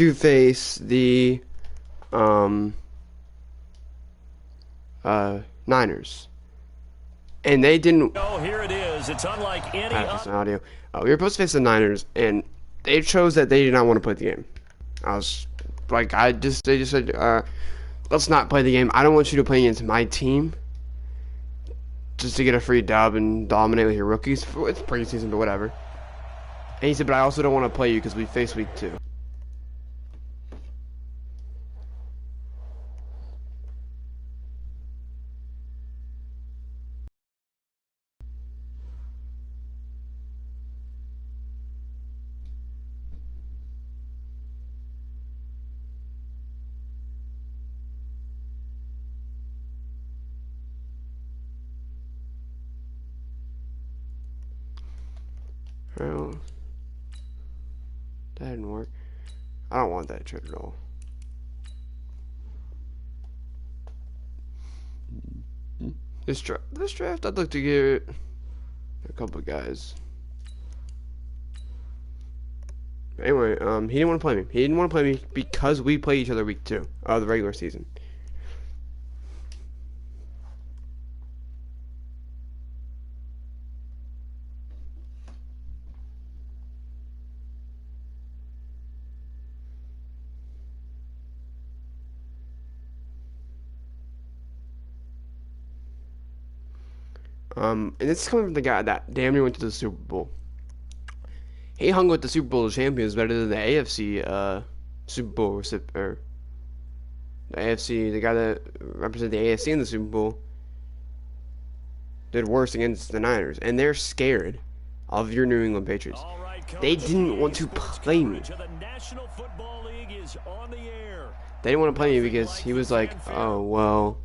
to face the Niners, and they didn't. Oh, here it is. It's unlike any audio. We were supposed to face the Niners, and they chose that they did not want to play the game. I was like, they just said, let's not play the game. I don't want you to play against my team just to get a free dub and dominate with your rookies. It's preseason, but whatever. And he said, but I also don't want to play you because we face week 2. Well, that didn't work. I don't want that trade at all. This draft, I'd like to get a couple of guys. Anyway, he didn't want to play me. He didn't want to play me because we play each other week 2 of the regular season. And this is coming from the guy that damn near went to the Super Bowl. He hung with the Super Bowl champions better than the AFC Super Bowl or the AFC. The guy that represented the AFC in the Super Bowl did worse against the Niners, and they're scared of your New England Patriots. They didn't want to play me. They didn't want to play me because he was like, oh well.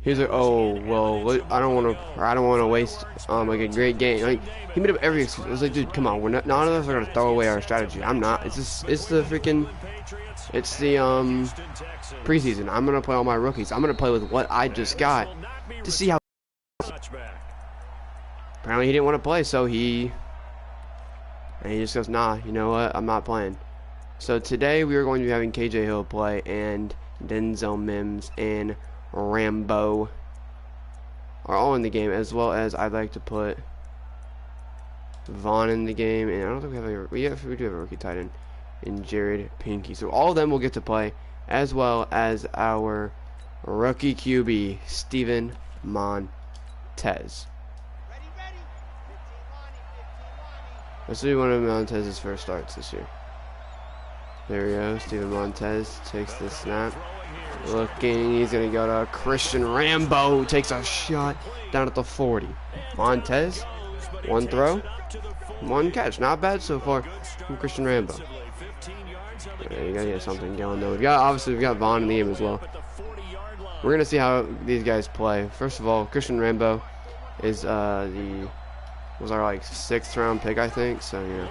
He's like, oh well, I don't want to waste like a great game. Like he made up every excuse. It was like, dude, come on, we're not. None of us are gonna throw away our strategy. I'm not. It's the preseason. I'm gonna play all my rookies. I'm gonna play with what I just got to see how. Apparently he didn't want to play, so he just goes, nah, you know what? I'm not playing. So today we are going to be having KJ Hill play and Denzel Mims and Rambo are all in the game, as well as I'd like to put Vaughn in the game, and I don't think we do have a rookie tight end in Jared Pinky. So all of them will get to play, as well as our rookie QB Steven Montez. Let's see one of Montez's first starts this year. There we go. Steven Montez takes the snap. Looking, he's going to go to Christian Rambo. Takes a shot down at the 40. Montez, one throw, one catch. Not bad so far from Christian Rambo. Yeah, you got to get something going though. Obviously we've got Vaughn in the game as well. We're going to see how these guys play. First of all, Christian Rambo is was our like 6th round pick, I think. So yeah.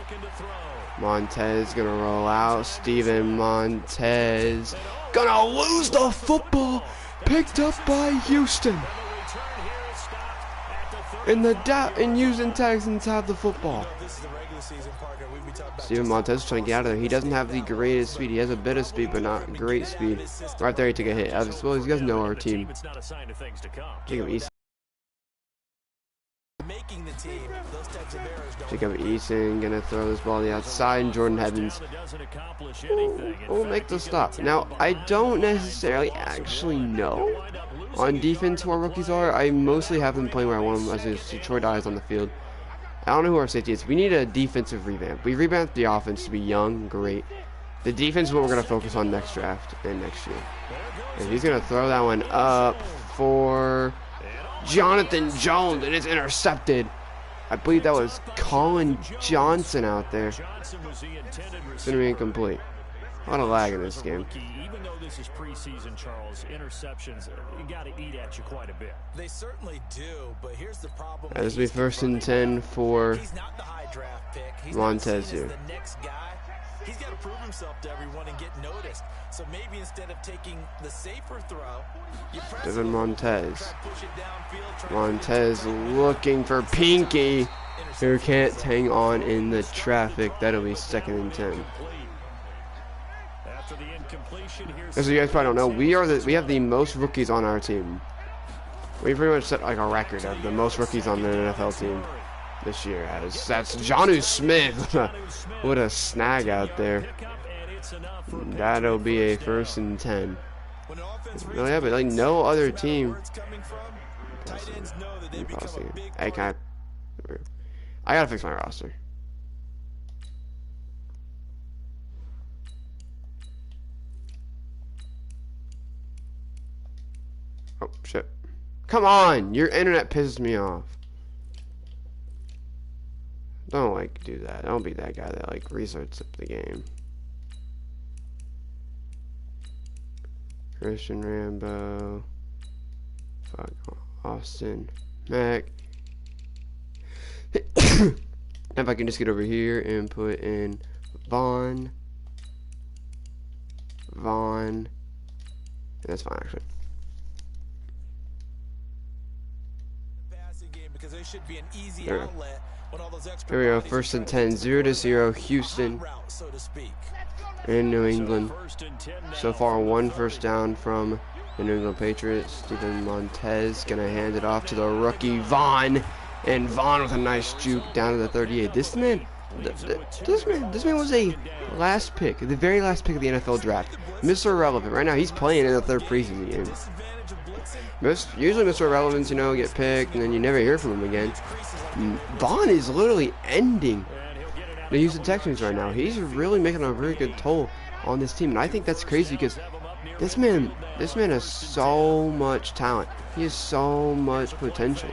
Montez gonna roll out. Steven Montez gonna lose the football. Picked up by Houston. And using Texans have the football. Steven Montez is trying to get out of there. He doesn't have the greatest speed. He has a bit of speed, but not great speed. Right there, he took a hit. Well, you guys know our team. Jacob Eason gonna throw this ball to the outside, and Jordan Evans will make the stop. Now, I don't necessarily actually know on defense who our rookies are. I mostly have them playing where I want them, as I see Troy Dye's on the field. I don't know who our safety is. We need a defensive revamp. We revamped the offense to be young, great. The defense is what we're gonna focus on next draft and next year. And he's gonna throw that one up for Jonathan Jones, and it's intercepted. I believe that was Colin Johnson out there. It's going to be incomplete. A lot of lag in this game. Even though this is preseason, Charles, interceptions got to eat at you quite a bit. They certainly do, but here's the problem. This will be 1st and 10 for Montez here. He's got to prove himself to everyone and get noticed. So maybe instead of taking the safer throw, you press Steven Montez. Montez looking for Pinky, who can't hang on in the traffic. That'll be 2nd and 10. As you guys probably don't know, we have the most rookies on our team. We pretty much set like a record of the most rookies on the NFL team this year. That's Jonnu Smith. What a snag out there. That'll be a 1st and 10. No, yeah, but like no other team. Hey, I gotta fix my roster. Oh shit. Come on! Your internet pisses me off. Don't like do that. Don't be that guy that like restarts the game. Christian Rambo. Fuck Austin Mac. If I can just get over here and put in Vaughn. That's fine actually. There we go. Here we go, 1st and 10, 0-0, Houston in New England. So far, 1 first down from the New England Patriots. Steven Montez gonna hand it off to the rookie Vaughn, and Vaughn with a nice juke down to the 38. This man was a last pick, the very last pick of the NFL draft. Mr. Irrelevant. Right now, he's playing in the 3rd preseason game. Usually Mr. Irrelevant, you know, get picked and then you never hear from him again. Vaughn is literally ending the Houston Texans right now. He's really making a very good toll on this team, and I think that's crazy because this man has so much talent. He has so much potential.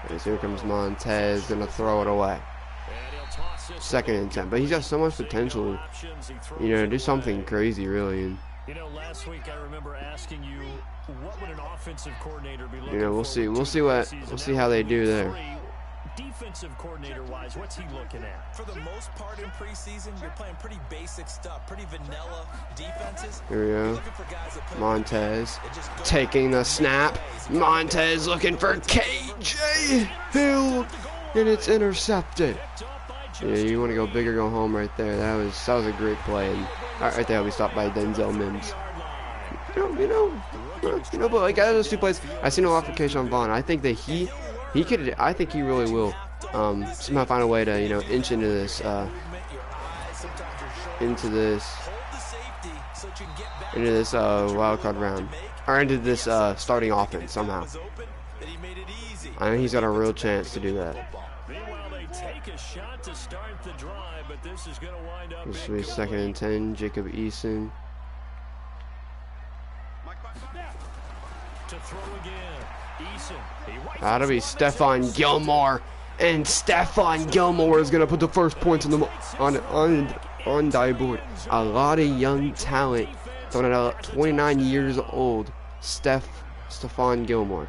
And here comes Montez, gonna throw it away. 2nd and 10, but he's got so much potential, you know, to do something crazy, really. And you know, last week I remember asking you, what would an offensive coordinator be looking for? you know, we'll see how they do there. Defensive coordinator wise, what's he looking at? For the most part in preseason, you're playing pretty basic stuff, pretty vanilla defenses. Here we go. Montez taking the snap. Montez looking for KJ Hill, and it's intercepted. Yeah, you want to go big or go home right there. That was a great play. And right there, we stopped by Denzel Mims. You know, but like out of those 2 plays, I see no application on Vaughn. I think that he could. I think he really will somehow find a way to, you know, inch into this wild card round, or into this starting offense somehow. I think he's got a real chance to do that. This will be 2nd and 10. Jacob Eason. That'll be Stephon Gilmore, and Stephon Gilmore is gonna put the first points on die board. A lot of young talent, throwing it out. 29 years old, Stephon Gilmore.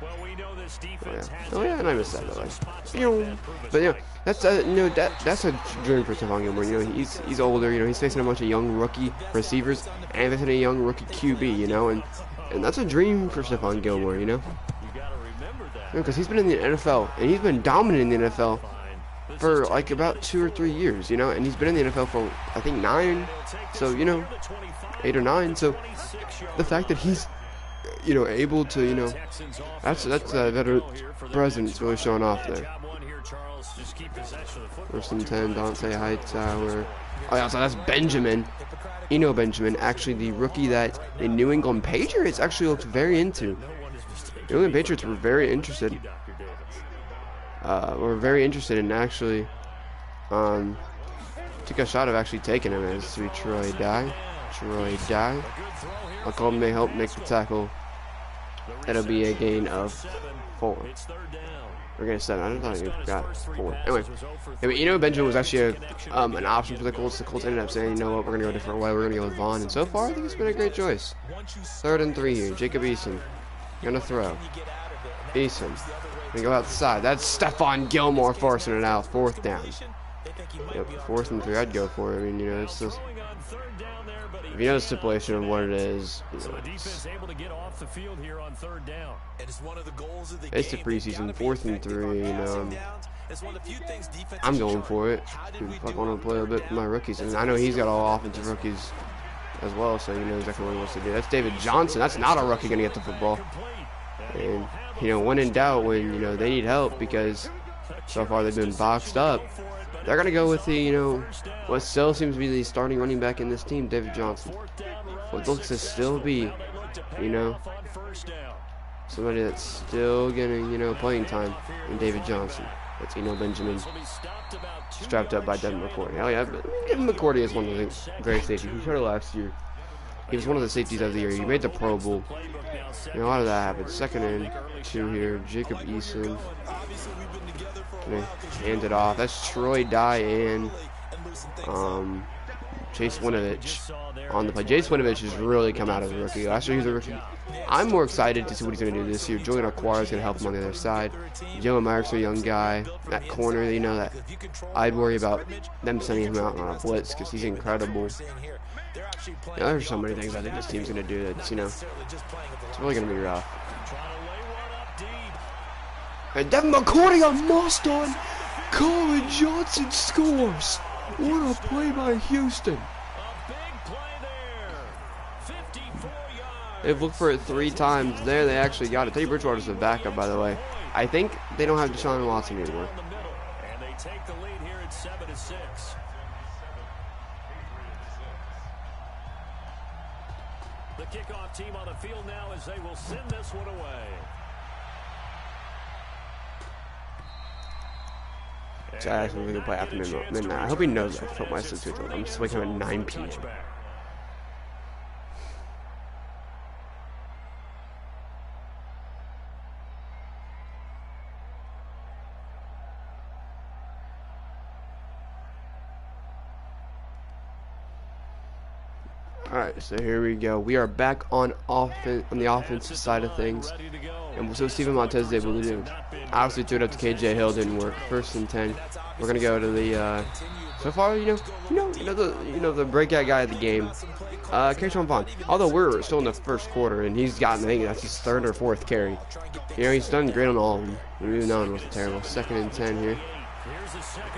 Oh yeah, and I missed that though. But yeah, that's you know, that's a dream for Stephon Gilmore. You know, he's older. You know, he's facing a bunch of young rookie receivers and facing a young rookie QB. You know, and that's a dream for Stephon Gilmore. You know, because he's been in the NFL and he's been dominant in the NFL for like about 2 or 3 years. You know, and he's been in the NFL for I think 9. So you know, 8 or 9. So the fact that he's, you know, able to, you know, that's a veteran presence really showing off there. 1st and 10, Dante Hightower. Oh yeah, so that's Benjamin. Benjamin, actually the rookie that the New England Patriots actually looked very into. The New England Patriots were very interested. In actually took a shot of actually taking him as we Troy Dye. Malcolm may help make the tackle. That'll be a gain of 4. We're getting 7. I don't thought you got 4. Anyway, Benjamin was actually an option for the Colts. The Colts ended up saying, you know what, we're going to go a different way. We're going to go with Vaughn. And so far, I think it's been a great choice. 3rd and 3 here. Jacob Eason going to throw. Eason going to go outside. That's Stephon Gilmore forcing it out. 4th down. Yep, 4th and 3. I'd go for it. I mean, you know, it's just, if you know the stipulation of what it is, you know, it's the preseason, 4th and 3, you know, I'm going for it. I want to play a bit with my rookies, and I know he's got all offensive rookies as well, so you know exactly what he wants to do. That's David Johnson. That's not a rookie going to get the football. And, you know, when in doubt, when, you know, they need help because so far they've been boxed up, they're going to go with the, you know, what still seems to be the starting running back in this team, David Johnson. What looks to still be, you know, somebody that's still getting, you know, playing time in David Johnson. That's Eno Benjamin, strapped up by Devin McCourty. Oh yeah, Devin McCourty is one of the great safeties. We showed it last year. He was one of the safeties of the year. He made the Pro Bowl. You know, a lot of that happened. 2nd and 2 here. Jacob Eason. Gonna hand it off. That's Troy Dye and Chase Winovich on the play. Chase Winovich has really come out as a rookie. Last year he was a rookie. I'm more excited to see what he's going to do this year. Julian Aquara is going to help him on the other side. Joe Marks, a young guy. That corner, you know, that I'd worry about them sending him out on a blitz because he's incredible. Yeah, there's so many things I think this team's going to do that's, you know, it's really going to be rough. And Devin McCourty on Mustang. Colin Johnson scores. What a play by Houston. They've looked for it 3 times there. They actually got it. Teddy Bridgewater's the backup, by the way. I think they don't have Deshaun Watson anymore. And they take the lead here at 7-6. The kickoff team on the field now as they will send this one away. Jackson, we're going to play after midnight. I hope he knows that. I put my sister to it. I'm just waking up at 9 p.m. Alright, so here we go. We are back on offense, on the offensive side of things. And so Steven Montez is able to do. Obviously threw it up to KJ Hill, didn't work. 1st and 10. We're gonna go to the so far, the breakout guy of the game. Keyshawn Vaughn. Although we're still in the 1st quarter and he's gotten, I think that's his 3rd or 4th carry. You know, he's done great on all of them. Even that one was terrible. 2nd and 10 here.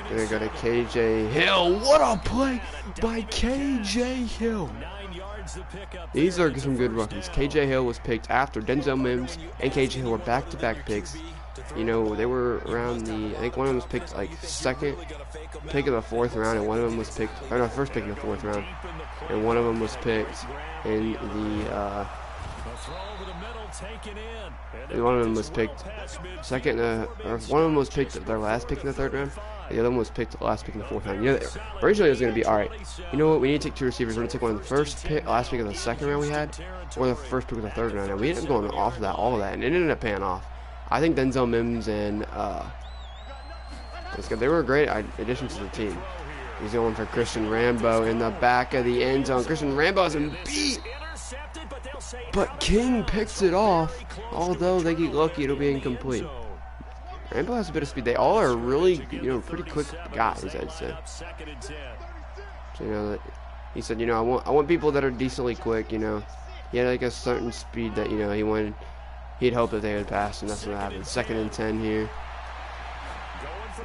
Gonna go to KJ Hill. What a play by KJ Hill. These are some good rookies. KJ Hill was picked after Denzel Mims and KJ Hill were back-to-back picks. You know, they were around the, I think one of them was picked like 2nd pick of the 4th round, and one of them was picked, or no, 1st pick of the 4th round, and one of them was picked in the, one of them was picked 2nd, or one of them was picked their last pick in the 3rd round, and the other one was picked the last pick in the 4th round. You know, originally it was going to be, all right, you know what, we need to take 2 receivers. We're going to take one of the last pick of the 2nd round we had, or the 1st pick of the 3rd round, and we ended up going off of that, all of that, and it ended up paying off. I think Denzel Mims and they were a great addition to the team. He's going for Christian Rambo in the back of the end zone. Christian Rambo's been beat, but King picks it off. Although they get lucky, it'll be incomplete. Rambo has a bit of speed. They all are really, you know, pretty quick guys, I'd say. So, you know, he said, you know, I want people that are decently quick. You know, he had like a certain speed that, you know, he wanted. He'd hope that they would pass, and that's what happened. 2nd and 10 here.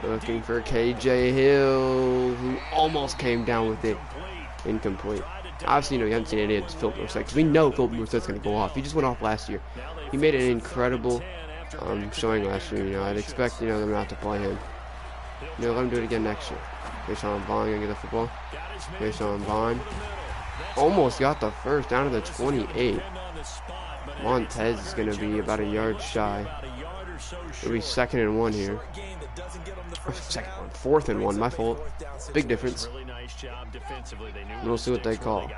Looking for KJ Hill, who almost came down with it. Incomplete. Obviously, you know, you haven't seen any of this Philip Morset, because we know Philip Morset's going to go off. He just went off last year. He made an incredible showing last year. You know, I'd expect, you know, them not to play him. You know, let him do it again next year. Keyshawn Vaughn going to get the football. Keyshawn Vaughn almost got the 1st, down to the 28. Montez is going to be about a yard shy. It'll be 2nd and 1 here. Or 4th and 1, my fault. Big difference. And we'll see what they call.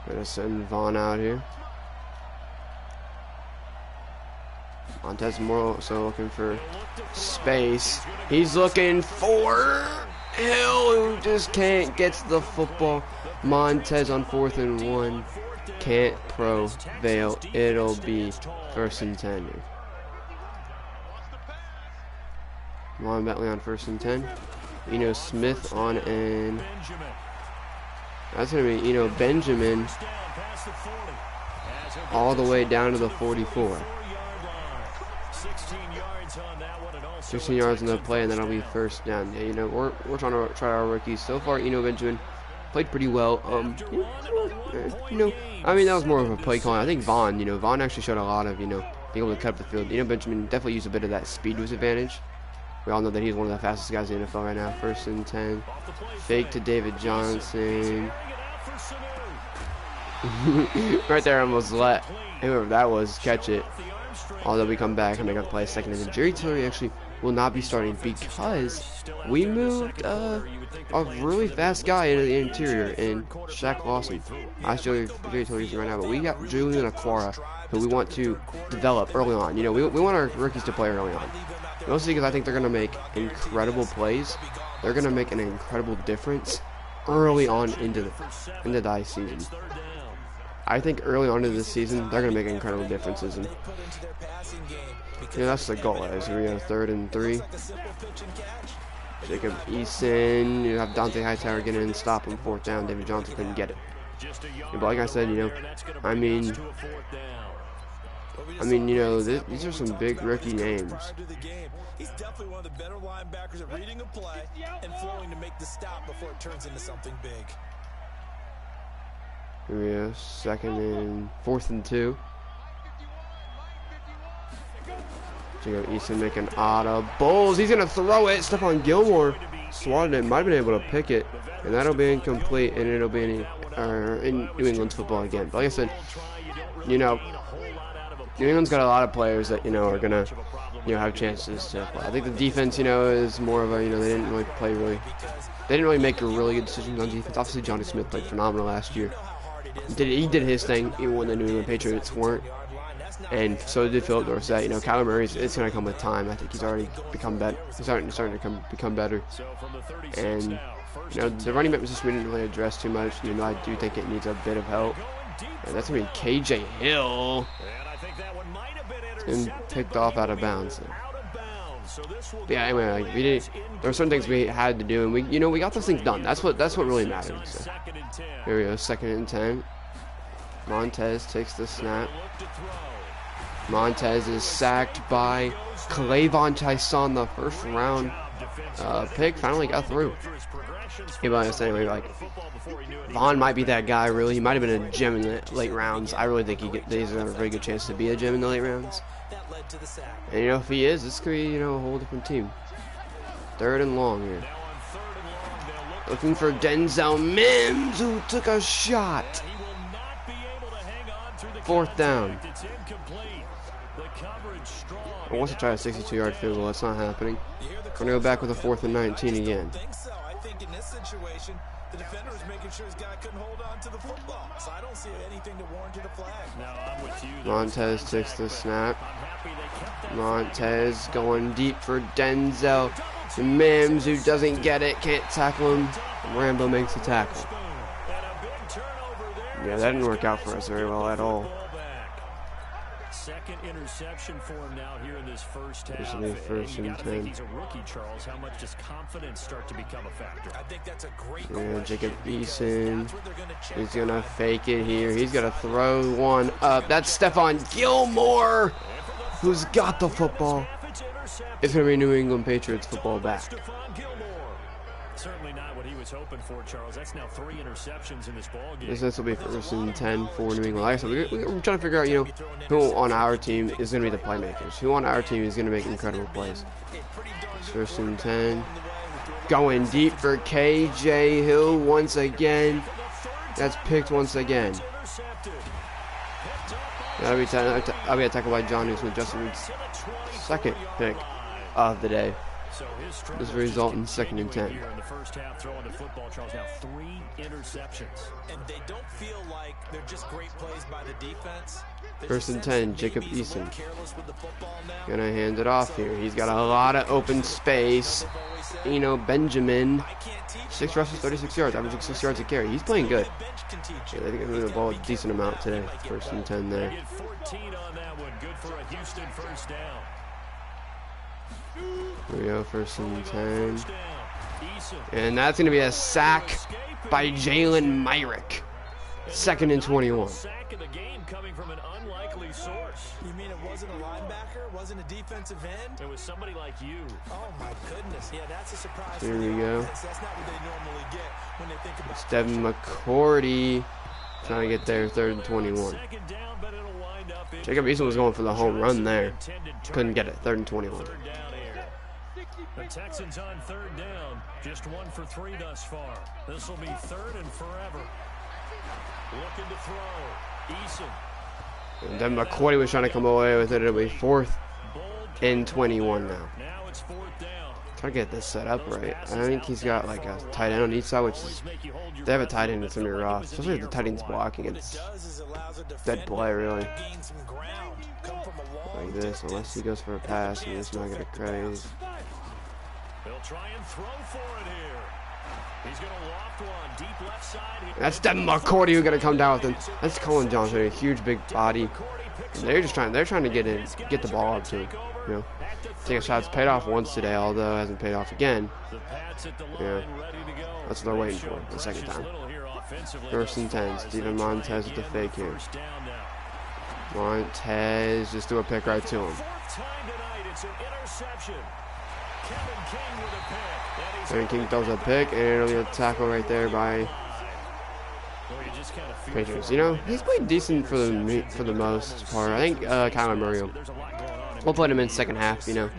Gonna send Vaughn out here. Montez more so looking for space. He's looking for Hill, who just can't get the football. Montez on 4th and 1 can't prevail. It'll be 1st and 10 here. Lon Bentley on 1st and 10. Eno Smith on an. That's gonna be Eno Benjamin all the way down to the 44. 16 yards in the play, and that'll be first down. Yeah, you know, we're trying to try our rookies. So far, Benjamin played pretty well. You know, I mean, that was more of a play calling. I think Vaughn actually showed a lot of, being able to cut up the field. Benjamin definitely used a bit of that speed to his advantage. We all know that he's one of the fastest guys in the NFL right now. 1st and 10. Fake to David Johnson. Right there, almost let whoever that was catch it. Although we come back and make a play. 2nd and 10. Jerry Tillery actually will not be starting because we moved a really fast guy into the interior in Shaq Lawson. I show you Jerry Tillery's right now, but we got Julian Aquara, who we want to develop early on. We want our rookies to play early on. Mostly because I think they're going to make incredible plays. They're going to make an incredible difference early on into the season. I think early on into the season, they're going to make incredible differences. And that's the goal. As we have 3rd and 3. Jacob Eason, you have Dante Hightower get in and stop him. 4th down. David Johnson couldn't get it. But like I said, I mean, these are some big rookie names. He's definitely one of the better linebackers at reading a play and flowing to make the stop before it turns into something big. Here we go. 4th and 2. Jacob Eason making audibles. He's gonna throw it. Stephon Gilmore swatted it. Might have been able to pick it, and that'll be incomplete, and it'll be in New England's football again. But like I said, New England's got a lot of players that are gonna have chances to play. I think the defense is more of a they didn't really make a really good decisions on defense. Obviously Johnny Smith played phenomenal last year. He did his thing even when the New England Patriots weren't, and so did Philip Dorsett. Kyler Murray, it's gonna come with time. I think he's already become better. He's starting to become better, and the running back position we didn't really address too much. I do think it needs a bit of help. And that's gonna be KJ Hill. And picked off out of bounds. But yeah, anyway, there were certain things we had to do, and we got those things done. That's what really mattered. So. Here we go, 2nd and 10. Montez takes the snap. Montez is sacked by Clavon Tyson, the 1st round pick. Finally got through. Anyway, Vaughn might be that guy. Really, he might have been a gem in the late rounds. I really think he's got a very good chance to be a gem in the late rounds. And if he is, this could be a whole different team. 3rd and long here. Looking for Denzel Mims, who took a shot. 4th down. I want to try a 62-yard field goal. That's not happening. We're going to go back with a 4th and 19 again. I think in this situation, the defender was making sure his guy couldn't hold on to the football. So I don't see anything to warrant a flag. No, I'm with you. Montez takes the snap. Montez going deep for Denzel Mims, who doesn't get it, can't tackle him. Rambo makes the tackle. Yeah, that didn't work out for us very well at all. 2nd interception for him now here in this first half. This will be 1st and 10. He's a rookie, Charles. How much does confidence start to become a factor? I think that's a great Jacob Eason. He's gonna fake it here. He's gonna throw one up. That's Stephon Gilmore, who's got the football. It's gonna be New England Patriots football back. Certainly not what he was hoping for, Charles. That's now 3 interceptions in this ball game. This will be 1st and 10 for New England. Like I said, we're trying to figure out, who on our team is going to be the playmakers. Who on our team is going to make incredible plays. 1st and 10. Going deep for KJ Hill once again. That's picked once again. That'll be a tackle by John Smith, Justin Reed's 2nd pick of the day. This will result in 2nd and 10. In the first half, throwing the football, Charles, now 3 interceptions. And they don't feel like they're just great plays by the defense. 1st and 10, Jacob Eason. Gonna hand it off here. He's got a lot of open space. Benjamin. 6 rushes, 36 yards, averaging 6 yards a carry. He's playing good. Yeah, they think he's moving the ball a decent amount today. 1st and 10 there. 14 on that one. Good for a Houston 1st down. Here we go, 1st and 10. And that's going to be a sack by Jalen Myrick. 2nd and 21. Sack of the game coming from an unlikely source. You mean it wasn't a linebacker? Wasn't a defensive end? It was somebody like you. Oh my goodness. Yeah, that's a surprise. Here we go. That's not what they normally get when they think about Devin McCourty trying to get there, 3rd and 21. Second down, but it'll wind up Jacob Eason was going for the home run there. Couldn't get it, 3rd and 21. Third down here. The Texans on 3rd down. Just 1 for 3 thus far. This will be 3rd and forever. Looking to throw. Eason. And then McCourty was trying to come away with it. It'll be 4th and 21 now. Now it's 4th down. Trying to get this set up right. I think he's got like a tight end on each side, which is, they have a tight end that's gonna be rough, especially if the tight end's blocking. It's dead play really. Like this, unless he goes for a pass, and it's not gonna craze. They'll try and throw for it here. He's going to loft one deep left side here. That's Devin McCourty who's gonna come down with him. That's Colin Johnson, a huge big body. And they're trying to get the ball up to him. You know, take a shot. It's paid off once today, although it hasn't paid off again. Yeah, that's what they're waiting for the second time. 1st and 10. Steven Montez with the fake here. Montez just threw a pick right to him. Kevin King throws a pick, and it'll be a tackle right there by Patriots. You know, he's played decent for the most part. I think Kyler Murray will put him in second half. You know,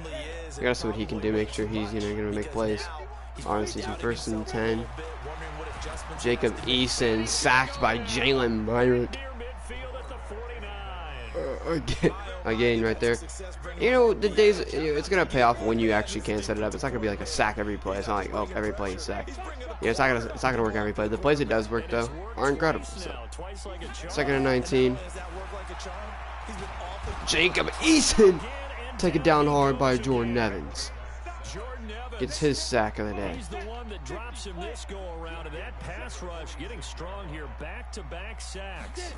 we gotta see what he can do. Make sure he's gonna make plays. Honestly, some 1st and 10. Jacob Eason sacked by Jalen Myrick. Again, right there. You know, the days, it's going to pay off when you actually can set it up. It's not going to be like a sack every play. It's not like, oh, every play is sacked. Yeah, it's not going to work every play. The plays it does work, though, are incredible. So, 2nd and 19. Jacob Eason taken down hard by Jordan Evans. Gets his sack of the day. He's the one that drops him this go around, and that pass rush getting strong here. Back-to-back sacks.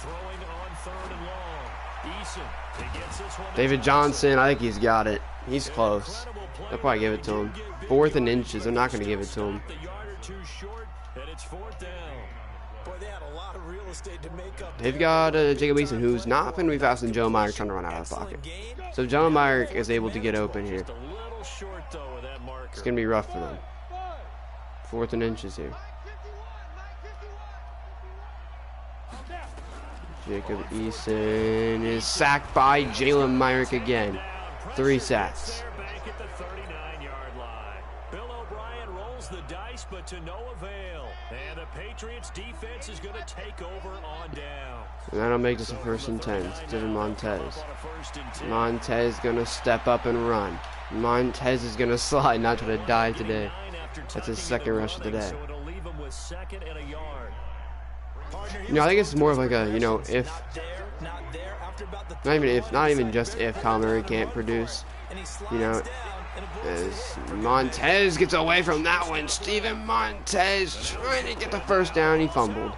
Throwing on 3rd and long. Eason, he gets this one. David Johnson, I think he's got it. He's close. They'll probably give it to him. 4th and inches. They're not going to give it to him. They've got Jacob Eason, who's not going to be faster than Joe Meyer trying to run out of the pocket. So Joe Meyer is able to get open here. It's going to be rough for them. 4th and inches here. Jacob Eason is sacked by Jalen Myrick again. 3 sacks. Back at the 39-yard line. Bill O'Brien rolls the dice, but to no avail. And the Patriots defense is going to take over on down. And that'll make this a 1st and 10. Steven Montez. Montez going to step up and run. Montez is going to slide, not try to die today. That's his 2nd rush of the day. You know, I think it's more of like a, you know, if, not even just if Kyle Murray can't produce, you know, as Montez gets away from that one. Steven Montez trying to get the 1st down. He fumbled.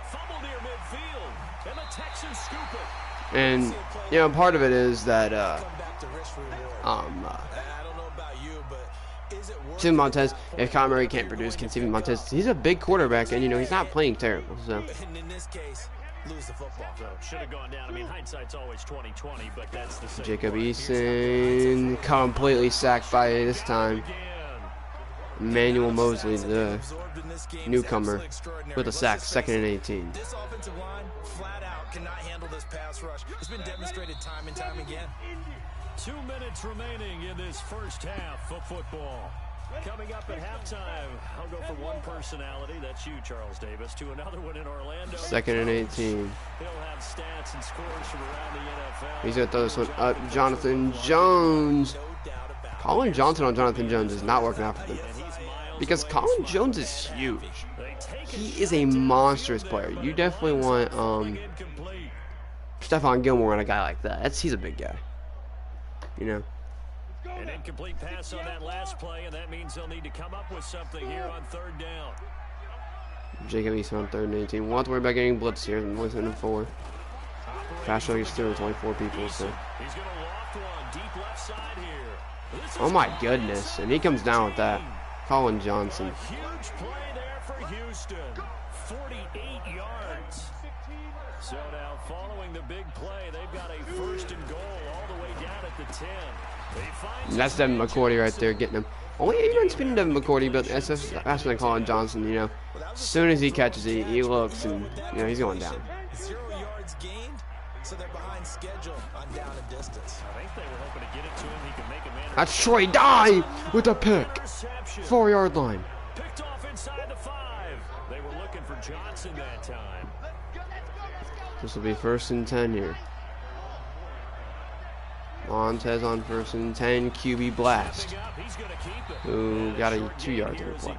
And, you know, part of it is that, Steven Montez, if Kyle Murray can't produce, can Steven Montez, he's a big quarterback, and, you know, he's not playing terrible, so. Jacob Eason, completely sacked by this time. Emmanuel Mosley, the newcomer, with a sack, 2nd and 18. This offensive line, flat out, cannot handle this pass rush. It's been demonstrated time and time again. 2 minutes remaining in this first half of football. Coming up at halftime, I'll go from one personality, that's you, Charles Davis, to another one in Orlando. 2nd and 18. He'll have stats and scores from around the NFL. He's going to throw this one up. Jonathan Jones. Colin Johnson on Jonathan Jones is not working out for them. Because Colin Jones is huge. He is a monstrous player. You definitely want Stephon Gilmore on a guy like that. He's a big guy. You know. An incomplete pass on that last play, and that means they'll need to come up with something here on 3rd down. Jacob Eason on 3rd and 18. Won't have to worry about getting blitz here. 1st and 4. Fast show gets through with 24 people. So. He's going to loft one deep left side here. Oh my goodness. And he comes down with that. Colin Johnson. A huge play there for Houston. 48 yards. So now following the big play, they've got a 1st and goal all the way down at the 10. That's Devin McCourty right there getting him. Oh yeah, you run spinning Devin McCourty, but that's what they call Johnson, you know. As soon as he catches it, he looks and, you know, he's going down. 0 yards gained, so they're behind schedule on down and distance. I think they were hoping to get it to him. He could make a man. That's Troy Dye with a pick. 4-yard line. Picked off inside the 5. They were looking for Johnson that time. This will be 1st and 10 here. Montez on 1st and 10. QB blast. Who got a 2-yard play.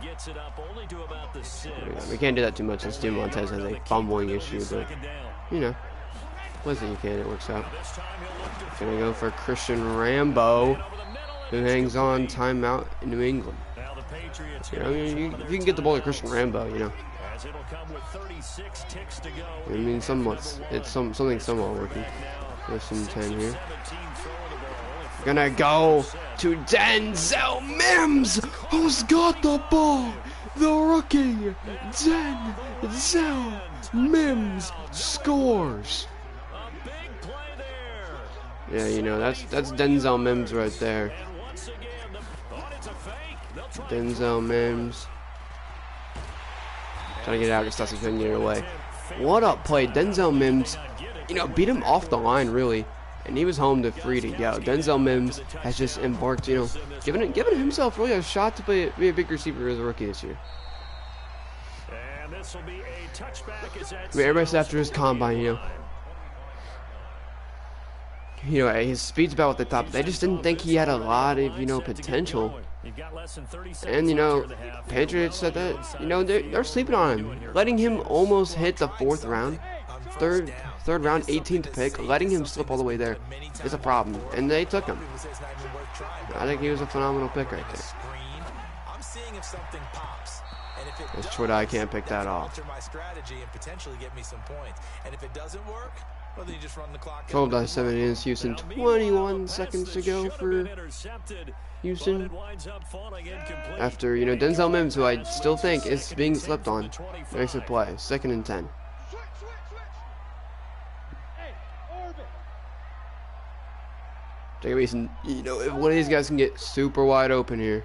We can't do that too much since Steve Montez has a fumbling issue, but you know, plays that you can, it works out. Gonna go for Christian Rambo, who hangs on timeout in New England. You know, I mean, if you can get the ball to Christian Rambo, you know. I mean, something somewhat working. 1st and 10 here. Gonna go to Denzel Mims, who's got the ball. The rookie, Denzel Mims scores. Yeah, you know, that's Denzel Mims right there. Denzel Mims. Trying to get out, Gustafson couldn't get it away. What a play. Denzel Mims, you know, beat him off the line, really. And he was home to free to go. Denzel Mims has just embarked, you know, giving himself really a shot to be a big receiver as a rookie this year. And this will be a touchback. I mean, everybody's after his combine, you know. You know, his speed's about what they thought. They just didn't think he had a lot of, you know, potential. And, you know, Patriots said that, you know, they're sleeping on him. Letting him almost hit the 4th round. Third round, 18th pick, letting him slip all the way there is a problem, and they took him. I think he was a phenomenal pick right there. This Troy Dye can't pick that off. 12-7 is Houston. 21 seconds to go for Houston. After, you know, Denzel Mims, who I still think is being slept on, makes a play. 2nd and 10. You know, if one of these guys can get super wide open here,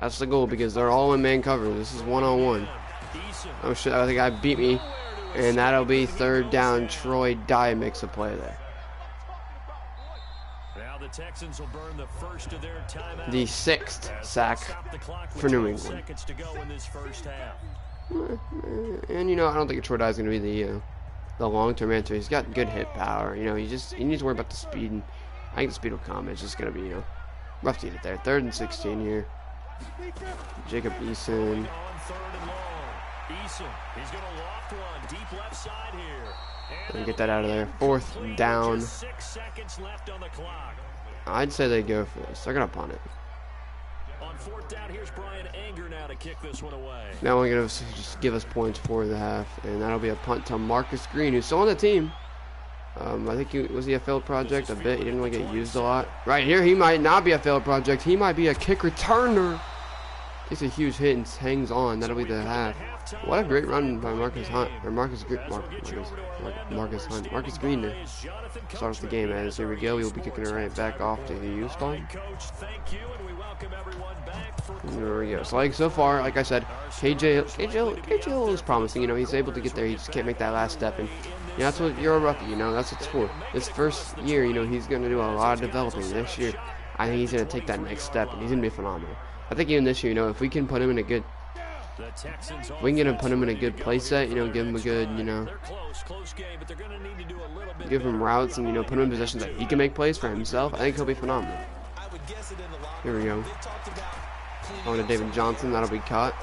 that's the goal, because they're all in man cover. This is 1-on-1. Oh shit, I think I beat me. And that'll be 3rd down. Troy Dye makes a play there. Now the Texans will burn the first of their timeouts. The 6th sack for New England. And you know, I don't think Troy Dye is going to be the long-term answer. He's got good hit power. You know, he needs to worry about the speed, and I think the speed will come. It's just going to be, you know, rough to get it there. 3rd and 16 here. Jacob Eason. He's going to loft one deep left side here. And get that out of there. 4th down. 6 seconds left on the clock. I'd say they go for this. They're going to punt it. On 4th down, here's Brian Anger now to kick this one away. Now we're going to just give us points for the half, and that'll be a punt to Marcus Green, who's still on the team. I think he was a failed project a bit. He didn't really get used a lot. Right here, he might not be a failed project. He might be a kick returner. Takes a huge hit and hangs on. That'll be the half. What a great run by Marcus Hunt, or Marcus Green to start off the game. As here we go, we will be kicking it right back off to Houston. There we go. So like so far, like I said, KJ is promising. You know, he's able to get there. He just can't make that last step, and you know, that's what you're a rookie. You know, that's what's for. This first year, you know, he's going to do a lot of developing. Next year, I think he's going to take that next step, and he's going to be phenomenal. I think even this year, you know, if we can put him in a good, if we can put him in a good play set, you know, give him a good, you know, give him routes and, you know, put him in positions that he can make plays for himself, I think he'll be phenomenal. Here we go. On to David Johnson, that'll be caught.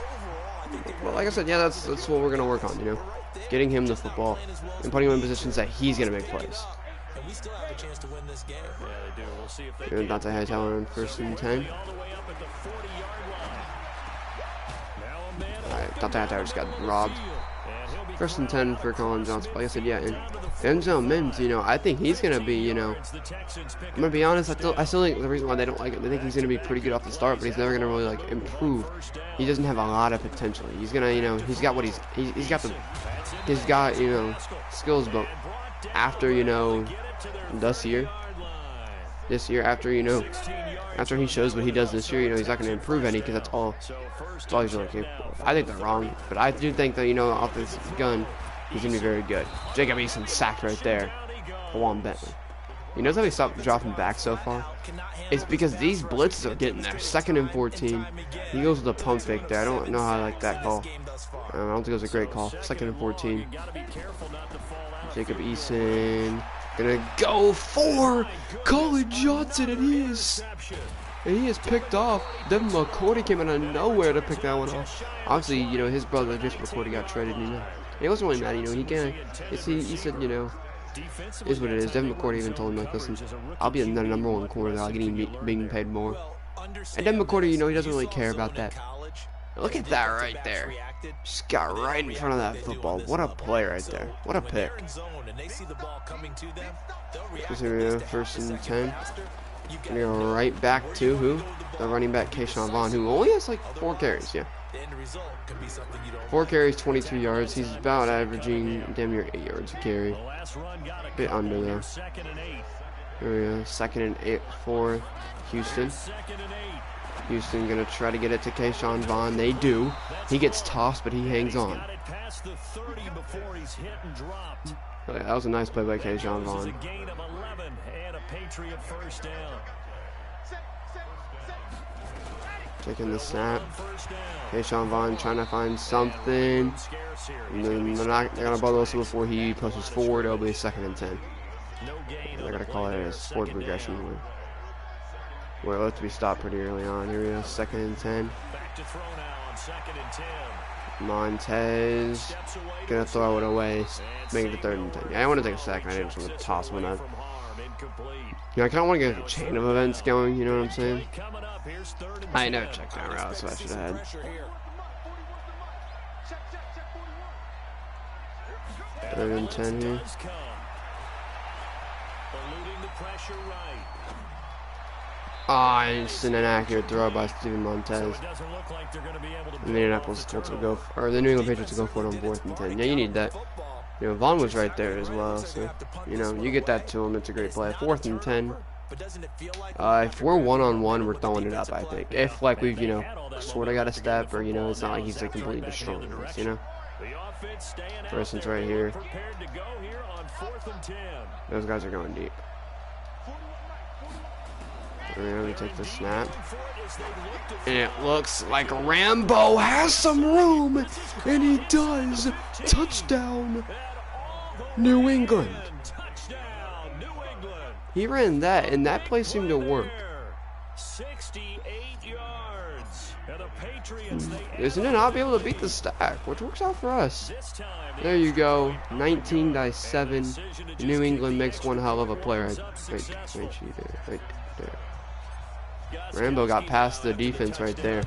Well, like I said, yeah, that's what we're going to work on, you know, getting him the football and putting him in positions that he's going to make plays. We still have a chance to win this game. Yeah, they do. We'll see if they can. Dante Hightower on 1st and 10. Alright, Dante Hightower just got robbed. First and 10 for Colin Johnson. Like I said, yeah, and Denzel Mims, you know, I think he's going to be, you know, I'm going to be honest, I still think the reason why they don't like him, they think he's going to be pretty good off the start, but he's never going to really, like, improve. He doesn't have a lot of potential. He's going to, you know, he's got what he's got, you know, skills, but after, you know, this year, after, you know, after he shows what he does this year, you know, he's not going to improve any because that's all he's really capable of. I think they're wrong, but I do think that, you know, off this gun, he's going to be very good. Jacob Eason sacked right there. Juwan Bentley. You notice how he stopped dropping back so far? It's because these blitzes are getting there. 2nd and 14. He goes with a pump fake there. I don't know how I like that call. I don't think it was a great call. 2nd and 14. Jacob Eason gonna go for Colin Johnson, and he is picked off. Devin McCourty came out of nowhere to pick that one off. Obviously, you know, his brother Jason McCourty got traded. You know, he wasn't really mad. You know, he said, you know, is what it is. Devin McCourty even told him, like, listen, I'll be the number 1 corner. I'll get being paid more. And Devin McCourty, you know, he doesn't really care about that. Look at that right there. Just got right in front of that football. What a play right there. What a pick. First and 10. Gonna go right back to who? The running back, Keyshawn Vaughn, who only has like 4 carries. Yeah. 4 carries, 22 yards. He's about averaging damn near 8 yards a carry. A bit under though. There we go. 2nd and 8 for Houston. Houston gonna try to get it to Keyshawn Vaughn. They do. He gets tossed, but he hangs on. Okay, that was a nice play by Keyshawn Vaughn. Taking the snap. Keyshawn Vaughn trying to find something. And then they're gonna bubble this before he pushes forward. It'll be 2nd and 10. They're gonna call it a forward progression. Well, let's be stopped pretty early on. Here we go, 2nd and 10. Montez gonna throw it away, make it to 3rd and 10. Yeah, I want to take a sack. I just want to toss one up. You know, I kind of want to get a chain of events going. You know what I'm saying? I never checked that route, so I should have had. 3rd and 10 here. Ah, it's an inaccurate throw by Steven Montez. And the Indianapolis Colts will go, or the New England Patriots will go for it on 4th and 10. Yeah, you need that. You know, Vaughn was right there as well, so, you know, you get that to him, it's a great play. 4th and 10. If we're one-on-one, we're throwing it up, I think. If, like, we've, you know, sort of got a step, or, you know, it's not like he's, like, completely destroying us, you know? For instance, right here. Those guys are going deep. We're going to take the snap. And it looks like Rambo has some room. And he does. Touchdown, New England. He ran that, and that play seemed to work. 68 yards. And the Patriots, Isn't it not be able to beat the stack, which works out for us? There you go, 19-7. New England makes one hell of a play right there. Rambo got past the defense right there.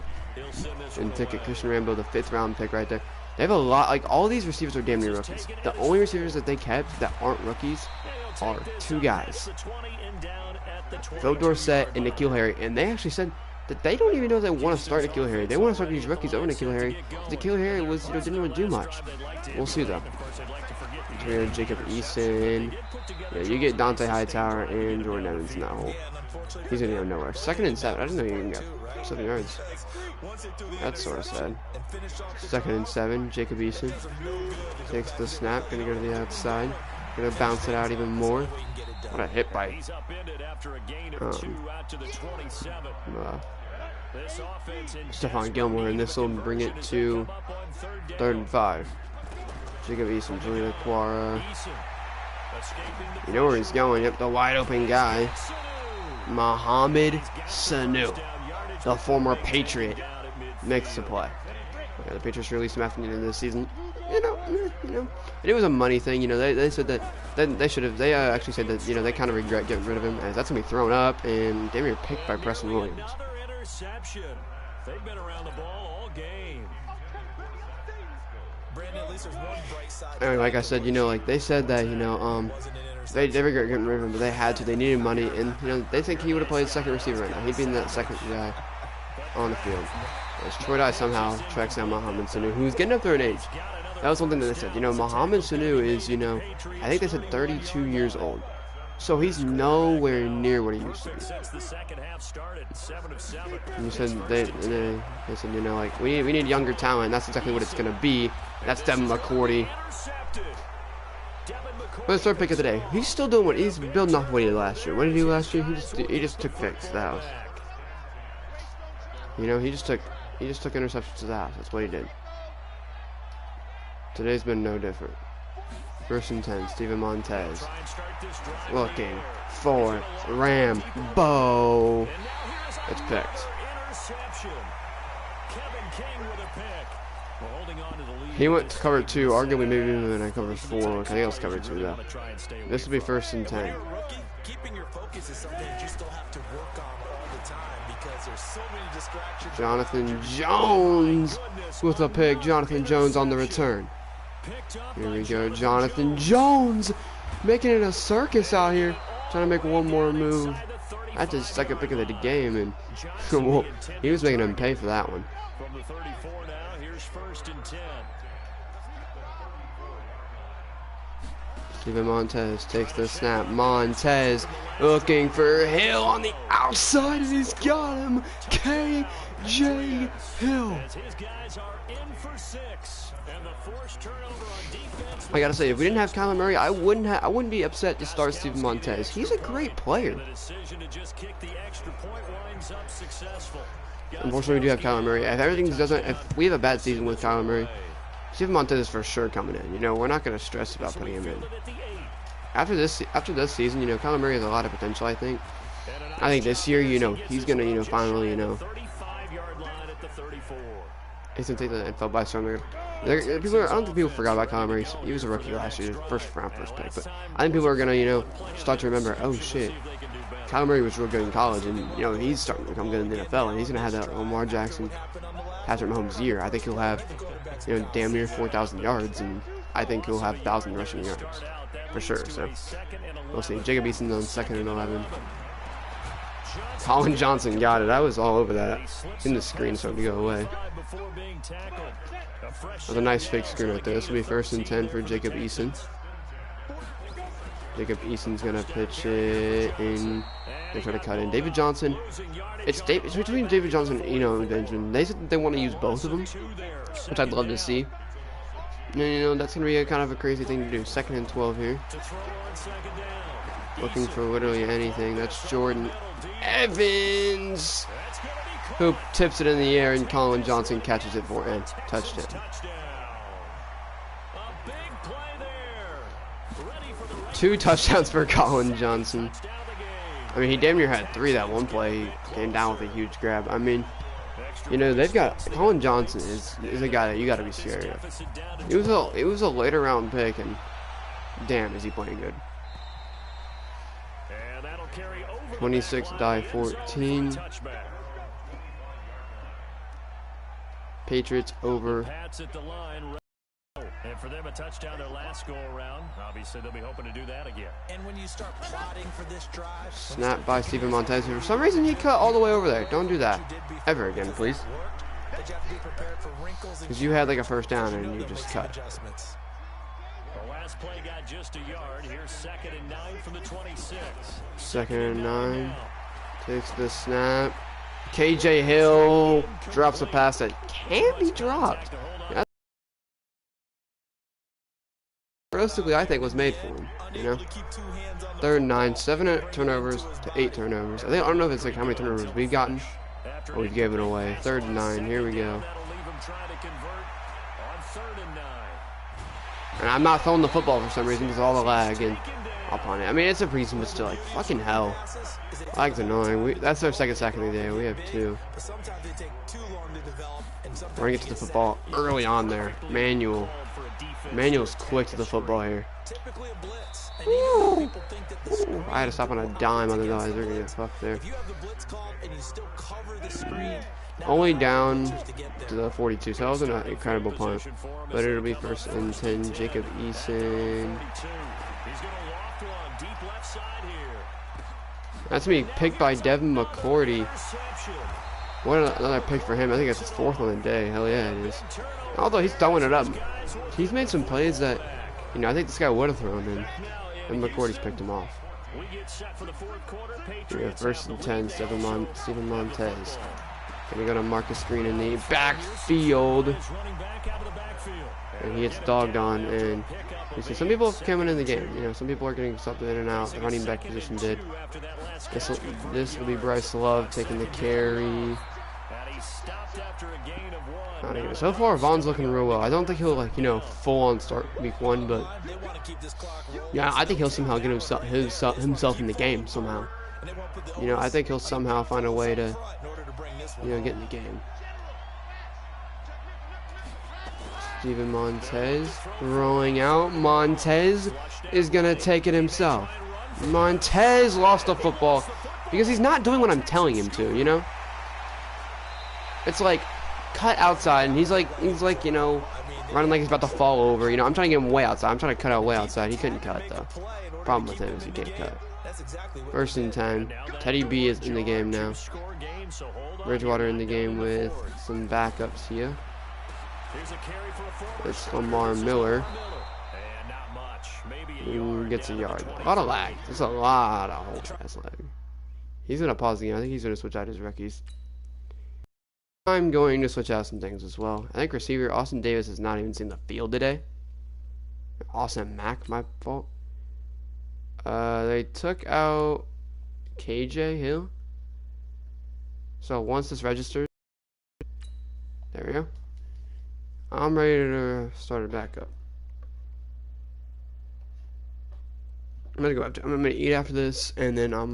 And took it, Christian Rambo, the 5th round pick right there. They have a lot, like, all these receivers are damn near rookies. The only receivers that they kept that aren't rookies are 2 guys. Phil Dorsett and N'Keal Harry. And they actually said that they don't even know they want to start N'Keal Harry. They want to start these rookies over N'Keal Harry. N'Keal Harry was, you know, didn't really do much. We'll see though. Here, Jacob Eason. Yeah, you get Dante Hightower and Jordan Evans in that hole. He's gonna go nowhere. 2nd and 7. I didn't know you can get 7 yards. That's sort of sad. 2nd and 7. Jacob Eason takes the snap. Gonna go to the outside. Gonna bounce it out even more. What a hit by Stephon Gilmore, and this will bring it to 3rd and 5. Jacob Eason, Julian Aquara. You know where he's going. Yep, the wide open guy. Mohamed Sanu, the former Patriot, makes the play. Yeah, the Patriots released him after the end of the season. You know, and it was a money thing. You know, they said that they should have. They actually said that, you know, they kind of regret getting rid of him, as that's gonna be thrown up and damn near picked by Preston Williams. Another interception. They've been around the ball all game. Anyway, like I said, you know, like they said that, you know, they regret getting rid of him, but they had to. They needed money, and you know, they think he would have played second receiver right now. He'd been that second guy on the field. As Troy Dye somehow tracks down Mohamed Sanu, who's getting up there in age. That was one thing that they said. You know, Mohamed Sanu is, you know, I think they said 32 years old. So he's nowhere near what he used to be. And you said they said, you know, like we need younger talent. That's exactly what it's gonna be. That's Devin McCourty. But the third pick of the day, he's still doing what he's building off what he did last year. What did he do last year? He just took picks to the house. You know, he just took interceptions to the house. That's what he did. Today's been no different. 1st and 10, Steven Montez. Looking for Rambo. It's picked. He went to cover 2, arguably maybe even in cover 4. I think it was cover 2 though. This will be 1st and 10. Keeping your focus is something you still have to work on all the time because there's so many distractions. Jonathan Jones with a pick. Jonathan Jones on the return. Here we go, Jonathan Jones making it a circus out here, trying to make one more move. That's his second pick of the game, and well, he was making him pay for that one. From the 34 now, here's 1st and 10. Steven Montez takes the snap. Montez looking for Hill on the outside, and he's got him. KJ Hill. His guys are in for 6. And the forced turnover on defense. I gotta say, if we didn't have Kyler Murray, I wouldn't be upset to start Steven Montez. He's a great player. The decision to just kick the extra point winds up successful. Unfortunately, we do have Kyler Murray. If we have a bad season with Kyler Murray, Steven Montez is for sure coming in. You know, we're not gonna stress about putting him in. After this season, you know, Kyler Murray has a lot of potential. I think this year, you know, he's gonna, you know, finally, you know, he's gonna take the NFL by storm. I don't think people forgot about Kyler Murray. He was a rookie last year, first pick. But I think people are gonna, you know, start to remember. Oh shit, Kyler Murray was real good in college, and you know he's starting to become good in the NFL, and he's gonna have that Lamar Jackson, Patrick Mahomes year. I think he'll have, you know, damn near 4,000 yards, and I think he'll have 1,000 rushing yards for sure. So we'll see. Jacob Eason's on 2nd and 11. Colin Johnson got it. I was all over that. In the screen started to go away. That was a nice fake screen right there. This will be 1st and 10 for Jacob Eason. Jacob Eason's gonna pitch it in. They try to cut in. David Johnson. It's between David Johnson and Eno and Benjamin. They said that they want to use both of them, which I'd love to see. And, you know, that's gonna be a kind of a crazy thing to do. 2nd and 12 here. Looking for literally anything. That's Jordan Evans, who tips it in the air, and Colin Johnson catches it for a touchdown. 2 touchdowns for Colin Johnson. I mean, he damn near had 3 that one play. He came down with a huge grab. I mean, you know, they've got Colin Johnson is a guy that you got to be scared of. It was a later round pick, and damn, is he playing good. 26-14. Patriots over. And for them, a touchdown their last go around. Obviously, they'll be hoping to do that again. And when you start plotting for this drive, snap by Steven Montez. For some reason, he cut all the way over there. Don't do that ever again, please. Because you had like a 1st down and you just cut. The last play got just a yard. Here's 2nd and 9 from the 26. 2nd and 9. Takes the snap. KJ Hill drops a pass that can't be dropped. Realistically, I think was made for him. You know, 3rd and 9, 7 turnovers to 8 turnovers. I don't know if it's like how many turnovers we've gotten or we've given away. 3rd and 9. Here we go. And I'm not throwing the football for some reason because of all the lag, and I'll punt it. I mean, it's a preseason, but still, like, fucking hell. Lag's annoying. That's our 2nd sack of the day. We have 2. We're going to get to the football early on there. Manuel's quick to the football here. typically a blitz. And even though people think that the screen I had to stop on a dime, otherwise they're gonna get fucked there. if you have the blitz called and you still cover the screen, Only down to the 42, so that was an incredible punt. But it'll be 1st and 10. Jacob Eason. He's going to loft one deep left side here. That's me picked by Devin McCourty. What another pick for him. I think that's his 4th on the day. Hell yeah, it is. Although he's throwing it up. He's made some plays that, you know, I think this guy would have thrown in. And McCourty's picked him off. Yeah, 1st and 10, Stephen Montez. Gonna go to Marcus Green in the backfield. And he gets dogged on. And you see some people coming in the game. You know, some people are getting subbed in and out. The running back position did. This will be Bryce Love taking the carry. So far, Vaughn's looking real well. I don't think he'll, like, you know, full on start week 1, but yeah, I think he'll somehow get himself in the game somehow. You know, I think he'll somehow find a way to, you know, get in the game. Steven Montez rolling out. Montez is gonna take it himself. Montez lost the football because he's not doing what I'm telling him to, you know? It's like cut outside and he's like, you know, running like he's about to fall over. You know, I'm trying to get him way outside. I'm trying to cut out way outside. He couldn't cut though. Problem with him is he can't cut. 1st and 10. Teddy B is in the game now. Bridgewater in the game with some backups here. It's Lamar Miller. Who gets a yard. A lot of lag. There's a lot of whole ass lag. He's going to pause the game. I think he's going to switch out his rookies. I'm going to switch out some things as well. I think receiver Austin Davis has not even seen the field today. Austin Mack, my fault. They took out KJ Hill. So once this registers, there we go. I'm ready to start it back up. I'm gonna eat after this, and then I've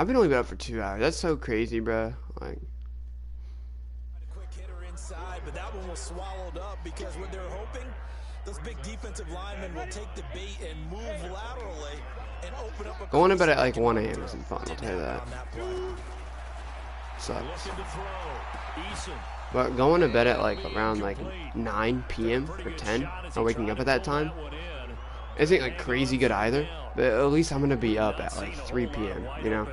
been only been up for 2 hours. That's so crazy, bruh. Like. Quick hitter inside, but that one was swallowed up because what they're hoping, those big defensive linemen will take the bait and move laterally and open up. Going to bed at like 1 a.m. isn't fun. I'll tell you that. Sucks. But going to bed at like around like 9 p.m. or 10, or waking up at that time, isn't like crazy good either. But at least I'm gonna be up at like 3 p.m. You know,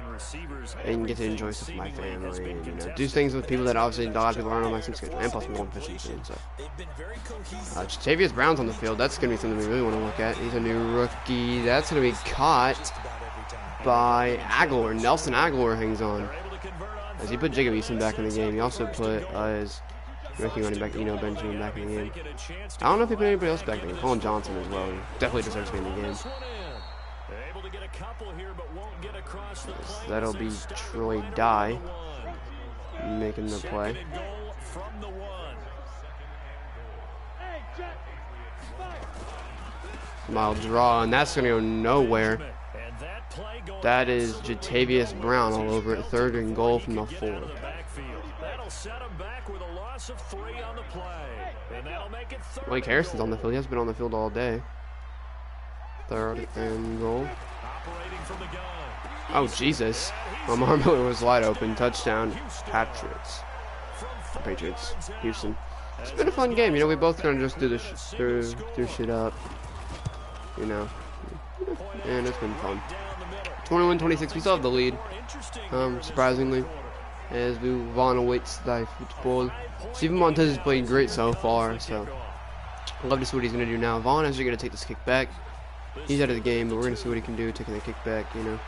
and get to enjoy stuff with my family, and, you know, do things with people that obviously a lot of people aren't on my sleep schedule. And plus, we're going fishing soon. So, Jatavius Brown's on the field. That's gonna be something we really want to look at. He's a new rookie. That's gonna be caught by Aguilar. Nelson Aguilar hangs on. As he put Jacob Eason back in the game, he also put his rookie running back, Benjamin, back in the game. I don't know if he put anybody else back there. Colin Johnson as well. He definitely deserves to be in the game. That'll be Troy Dye making the play. Mild draw, and that's going to go nowhere. That is Jatavius Brown all over it. 3rd and goal from the 4. Blake Harrison's on the field. He has been on the field all day. 3rd and goal. Oh, Jesus. Lamar Miller was wide open. Touchdown. Patriots. Houston. It's been a fun game. You know, we both kind of just do this through shit up. You know. And it's been fun. 21-26. We still have the lead. Surprisingly. As Vaughn awaits the football. Steven Montez has played great so far. So, I'd love to see what he's going to do now. Vaughn is going to take this kick back. He's out of the game, but we're going to see what he can do taking the kick back, you know.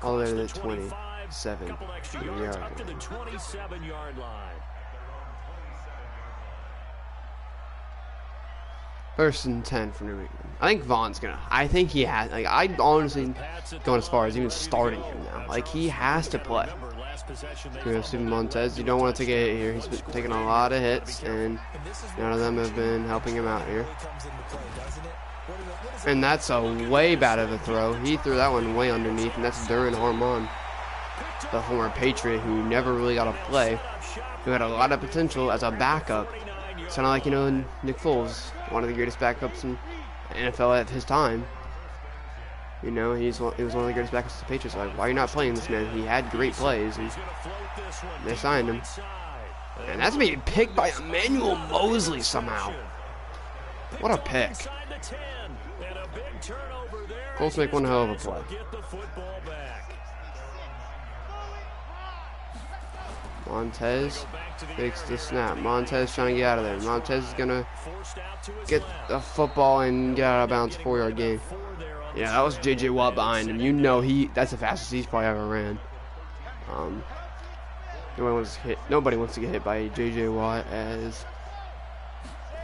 All the way to the 27 yard line. 1st and 10 for New England. I think Vaughn's gonna. I think he has. Like, I honestly going as far as even starting him now. Like, he has to play. We have Steven Montez. You don't want to take a hit here. He's been taking a lot of hits, and none of them have been helping him out here. And that's a way bad of a throw. He threw that one way underneath, and that's Duran Harmon, the former Patriot who never really got to play, who had a lot of potential as a backup, Sounded like, you know, Nick Foles, one of the greatest backups in NFL at his time. You know, he was one of the greatest backups to the Patriots. Like, why are you not playing this man? He had great plays, and they signed him. And that's being picked by Emmanuel Mosley somehow. What a pick. Colts make one hell of a play. Montez takes the snap. Montez trying to get out of there. Montez is going to get the football and get out of bounds. 4-yard gain. Yeah, that was J.J. Watt behind him. You know that's the fastest he's probably ever ran. Nobody wants to get hit by J.J. Watt as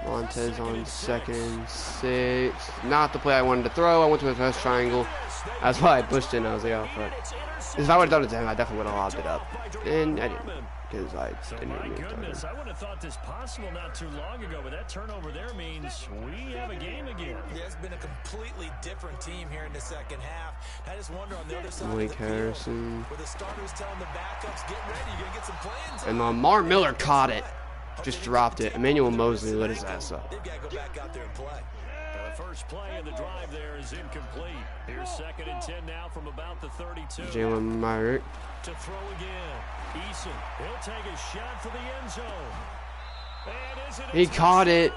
Montez on 2nd and 6. Not the play I wanted to throw. I went to the first triangle. That's why I pushed in. I was like, oh, fuck. If I would have done it to him, I definitely would have lobbed it up. And I didn't. Because I didn't My even goodness, I would have thought this possible not too long ago, but that turnover there means we have a game again. Yeah, it's been a completely different team here in the second half. I just wonder on the other side Malik of the Harrison. field, where the starters telling the backups, get ready, you're going to get some plans. And Lamar Miller caught it. Just dropped it. Emmanuel Mosley lit his ass up. They've got to go back out there and play. The first play of the drive there is incomplete. Here's 2nd and 10 now from about the 32. Jalen Myrick. To throw again. Eason, he'll take a shot for the end zone. He caught it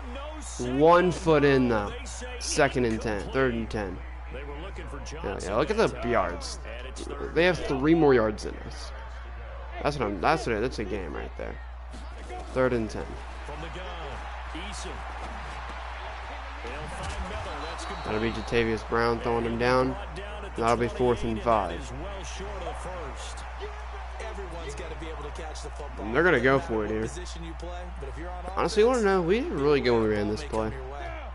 1 foot in though. 2nd and 10. 3rd and 10. They were looking for Yeah, look at the yards. They have 3 more yards than us. That's a game right there. 3rd and 10. From the gun, Eason. That'll be Jatavius Brown throwing him down. That'll be 4th and 5. And they're gonna go for it here. Honestly, you want to know? We didn't really go when we ran this play.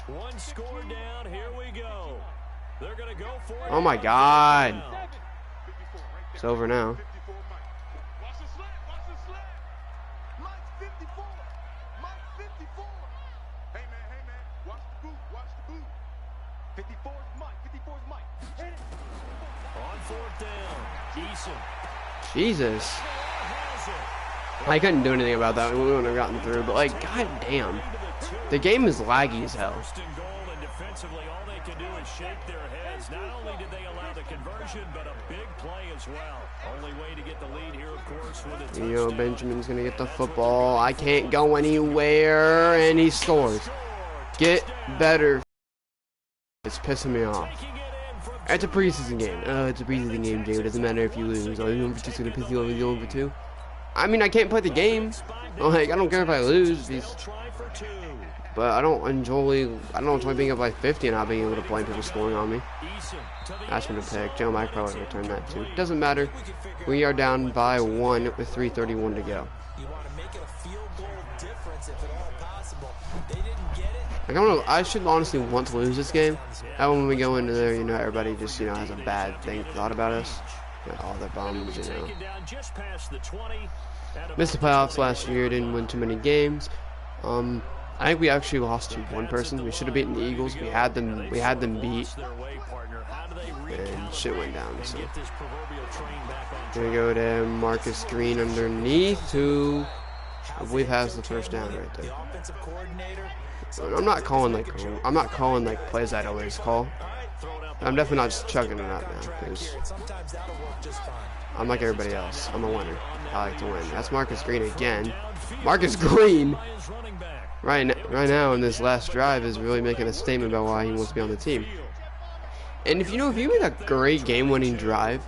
One score down. Here we go. They're gonna go for it. Oh my God! It's over now. On 4th down, Eason. Jesus. I couldn't do anything about that. We wouldn't have gotten through. But, like, goddamn. The game is laggy as hell. First and goal, and defensively, all they can do is shake their heads. Not only did they allow the conversion, but a big play as well. Only way to get the lead here, of course, with a touchdown. Benjamin's going to get the football. I can't go anywhere. And he scores. Get better. It's pissing me off. It's a preseason game. It's a preseason game, Jay. It doesn't matter if you lose. Are you just going to piss you over the over 2? I mean, I can't play the game. Like, I don't care if I lose. But I don't enjoy being up by 50 and not being able to play people scoring on me. That's been a pick. Joe Mike probably returned that too. Doesn't matter. We are down by 1 with 3:31 to go. Like, I should honestly want to lose this game. That when we go into there, you know, everybody just, you know, has a bad thought about us. You know, all their bums, you know. Missed the playoffs last year, didn't win too many games. I think we actually lost to one person. We should have beaten the Eagles. We had them beat. And shit went down, so. Gonna go to Marcus Green underneath, who I believe has the first down right there. I'm not calling like plays I'd always call. I'm definitely not just chugging it out now, because I'm like everybody else. I'm a winner. I like to win. That's Marcus Green again. Marcus Green, right now in this last drive, is really making a statement about why he wants to be on the team. And if you make a great game-winning drive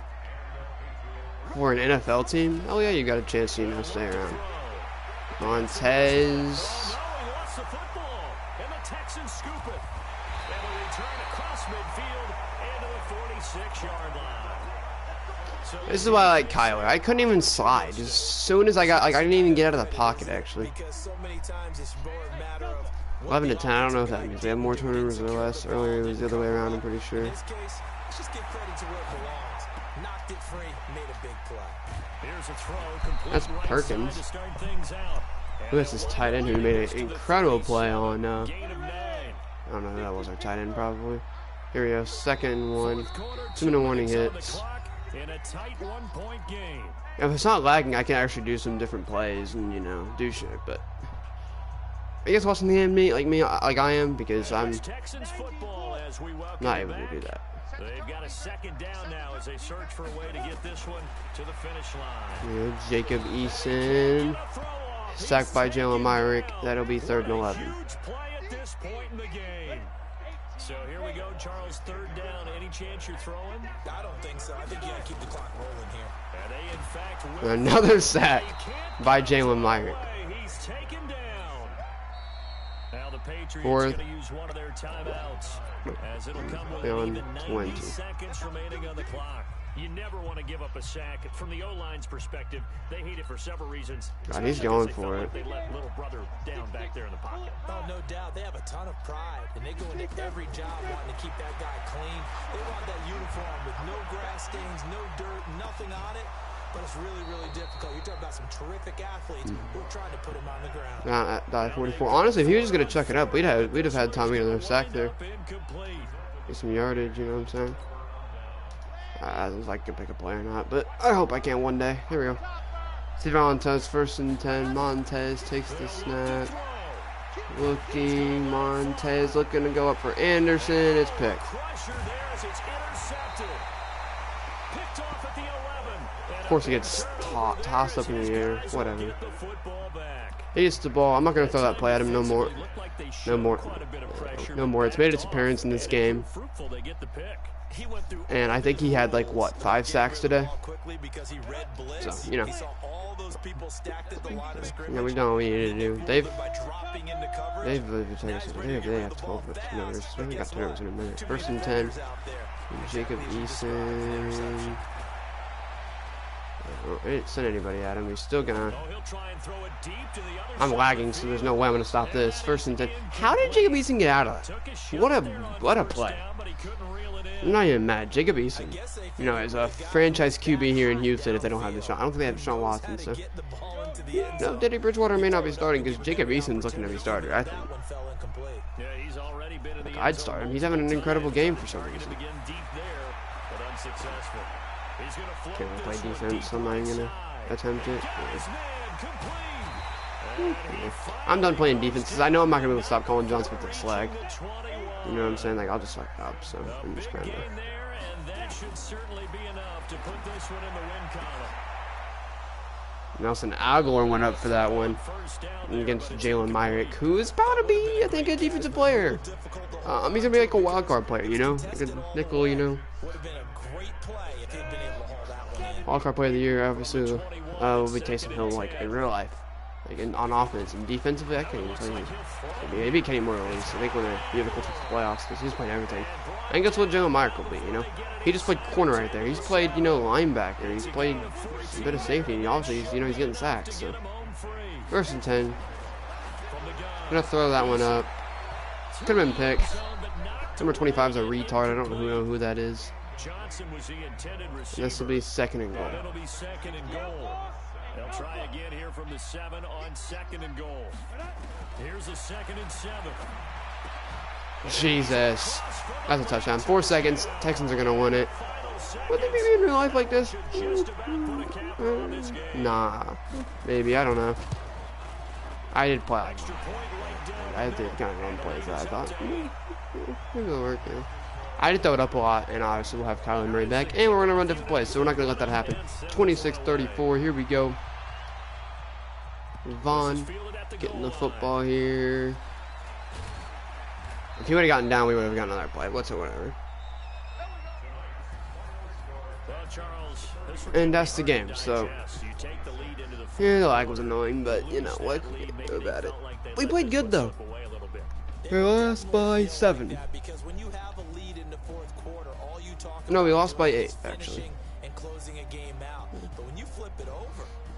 for an NFL team, oh yeah, you got a chance to, you know, stay around. Montez. This is why I like Kyler. I couldn't even slide. Just as soon as I didn't even get out of the pocket, actually. 11 to 10, I don't know if that means they have more turnovers or less. Earlier it was the other way around, I'm pretty sure. That's Perkins. Who is this tight end who made an incredible play on, I don't know who that was, our tight end probably. Here we go, 2nd and 1. 2-minute warning hits. In a tight 1-point game. If it's not lagging, I can actually do some different plays and, you know, do shit, but Are you guys watching the game like I am? Because I'm Texans football as we welcome not them able to back. do that. They've got a second down now as they search for a way to get this one to the finish line. Yeah, Jacob Eason sacked by Jalen Myrick. That'll be 3rd and 11. Huge play at this point in the game. So here we go, Charles. 3rd down. Any chance you're throwing? I don't think so. I think you got to keep the clock rolling here. And they, in fact, will. Another sack by Jalen Myrick. He's taken down. Now the Patriots 4th. going to use one of their timeouts as it'll come with On even 90 20. seconds remaining on the clock. You never want to give up a sack. From the O-line's perspective, they hate it for several reasons. God, he's going for it. They let little brother down back there in the pocket. Oh, no doubt. They have a ton of pride, and they go into every job wanting to keep that guy clean. They want that uniform with no grass stains, no dirt, nothing on it. But it's really, really difficult. You're talking about some terrific athletes who are trying to put him on the ground. At 44. Honestly, if he was just gonna chuck it up, we'd have had time to get another sack there. Get some yardage, you know what I'm saying? I don't know if I can pick a play or not, but I hope I can one day. Here we go. Steve Montez, 1st and 10. Montez takes the snap. Looking, Montez looking to go up for Anderson. It's picked. Of course, he gets tossed up in the air. Whatever. He gets the ball. I'm not going to throw that play at him no more. No more. No more. It's made its appearance in this game. And I think he had, like, what, 5 sacks today? So, you know. Yeah, we've done what we needed to do. They've have 12 turnovers. I think we got turnovers in a minute. 1st and 10. Jacob Eason. I didn't send anybody at him. He's still gonna. I'm lagging, so there's no way I'm gonna stop this. 1st and 10. How did Jacob Eason get out of that? What a play. I'm not even mad. Jacob Eason, you know, is a franchise QB here in Houston if they don't have Deshaun. I don't think they have Deshaun Watson, so. No, Teddy Bridgewater may not be starting because Jacob Eason's looking to be starter, I think. Like, I'd start him. He's having an incredible game for some reason. Okay, we'll play defense. I'm not even gonna attempt it. Yeah. I'm done playing defense because I know I'm not gonna be able to stop calling John Smith a slag. You know what I'm saying? Like, I'll just fuck it up. So I'm just trying to. Nelson Aguilar went up for that one against Jalen Myrick, who is about to be, I think, a defensive player. He's gonna be like a wild card player, you know, like a nickel, you know. Wild card player of the year, obviously, will be Taysom Hill, like in real life, like on offense and defensively. I can't even tell you. Maybe Kenny Moore at least. I think when they're beautiful to the playoffs, because he's playing everything. I think that's what Jalen Myrick will be, you know. He just played corner right there. He's played, you know, linebacker. He's played a bit of safety, and obviously, he's, you know, he's getting sacks. So 1st and 10. Gonna throw that one up. Could have been picked. Number 25 is a retard. I don't know who that is. This will be 2nd and goal. It'll be 2nd and goal. They'll try again here from the 7 on 2nd and goal. Here's a 2nd and 7. Jesus. That's a touchdown. 4 seconds. Texans are going to win it. Would they be in real life like this? Nah. Maybe. I don't know. I did play like I did kind of run plays that I thought. Maybe it'll work, yeah. I did throw it up a lot, and obviously we'll have Kyler Murray back, and we're going to run different plays, so we're not going to let that happen. 26-34, here we go. Vaughn getting the football here. If he would have gotten down, we would have gotten another play. Whatever. And that's the game, so. Yeah, the lag was annoying, but, you know, what can we do about it? We played good, though. We lost by 7. No, we lost by 8, actually.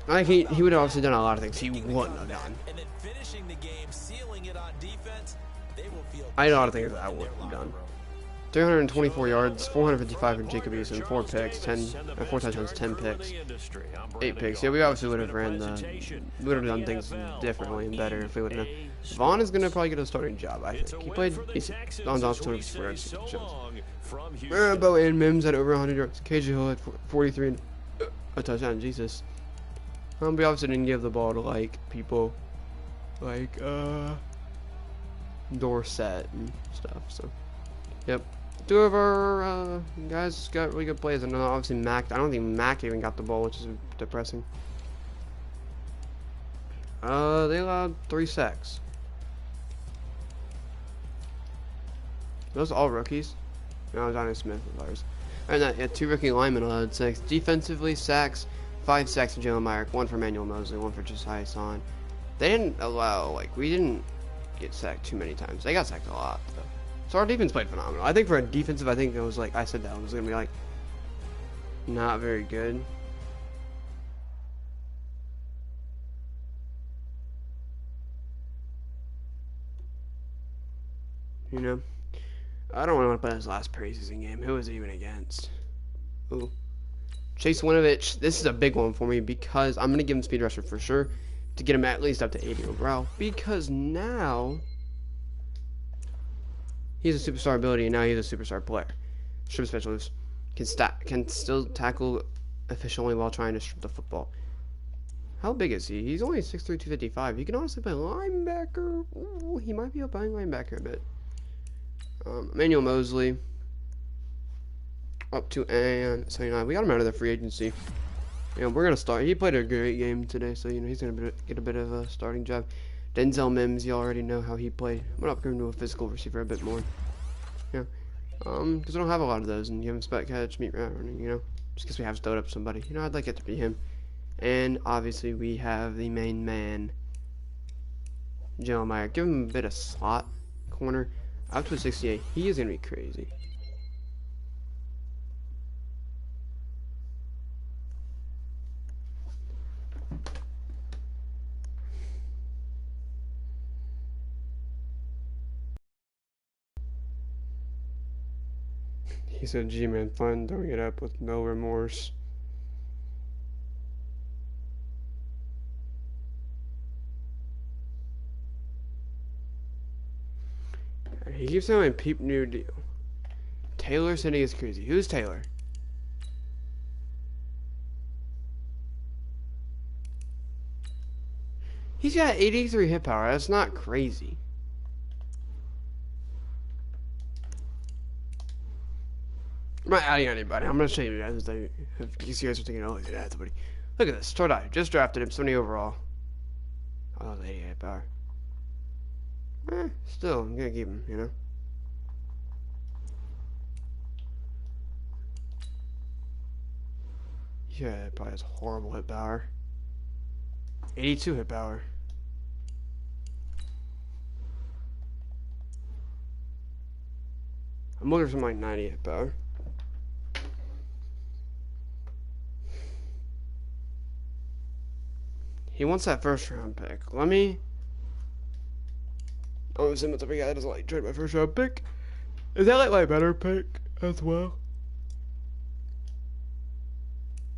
I think he would have obviously done a lot of things he wouldn't have done. I know a lot of things that I wouldn't have done. 324 yards, 455 from Jacob Eason, 4 picks, 4 touchdowns, 10 picks, 8 picks. Yeah, we obviously would have we would have done things differently and better if we would have. Vaughn is gonna probably get a starting job. I think he played decent. Don's off 254 yards. Rambo and Mims had over 100 yards. KJ Hill had 43 and a touchdown. Jesus. We obviously didn't give the ball to like people like Dorset and stuff. So, yep. Two of our guys got really good plays, and obviously Mac. I don't think Mac even got the ball, which is depressing. They allowed 3 sacks. Those are all rookies. No, Johnny Smith was ours. And yeah, 2 rookie linemen allowed 6. Defensively, sacks, 5 sacks for Jalen Myrick, 1 for Manuel Mosley, 1 for Josiah Son. They didn't allow, like, we didn't get sacked too many times. They got sacked a lot, though. So our defense played phenomenal. I think for a defensive, I think it was like, I said that it was going to be, like, not very good. You know? I don't want to play his last preseason game. Who was he even against? Ooh. Chase Winovich. This is a big one for me because I'm going to give him speed rusher for sure to get him at least up to 80 overall. Because now he's a superstar ability and now he's a superstar player. Strip specialist. Can still tackle efficiently while trying to strip the football. How big is he? He's only 6'3", 255. He can honestly play linebacker. Ooh, he might be up playing linebacker a bit. Manuel Mosley up to and 79. We got him out of the free agency. And we're gonna start. He played a great game today, so you know he's gonna get a bit of a starting job. Denzel Mims, you already know how he played. I'm gonna upgrade him to a physical receiver a bit more. Yeah, because I don't have a lot of those, and give him spot catch, meet route running. You know, just because we have stowed up somebody. You know, I'd like it to be him. And obviously we have the main man, Jalen Myrick. Give him a bit of slot corner. Up to a 68. He is going to be crazy. He said, G-Man, fun doing it up with no remorse. He keeps saying peep new deal. Taylor said he is crazy. Who's Taylor? He's got 83 hit power. That's not crazy. I'm not adding anybody. I'm going to show you guys. If you guys are thinking, oh, he's add somebody. Look at this. Tordai. Just drafted him. 70 overall. Oh, 88 hit power. Still, I'm going to keep him, you know. Yeah, it probably has horrible hit power. 82 hit power. I'm looking for something like 90 hit power. He wants that first round pick. Let me... Oh, it's a guy that doesn't like trade my first round pick. Is that like my better pick as well?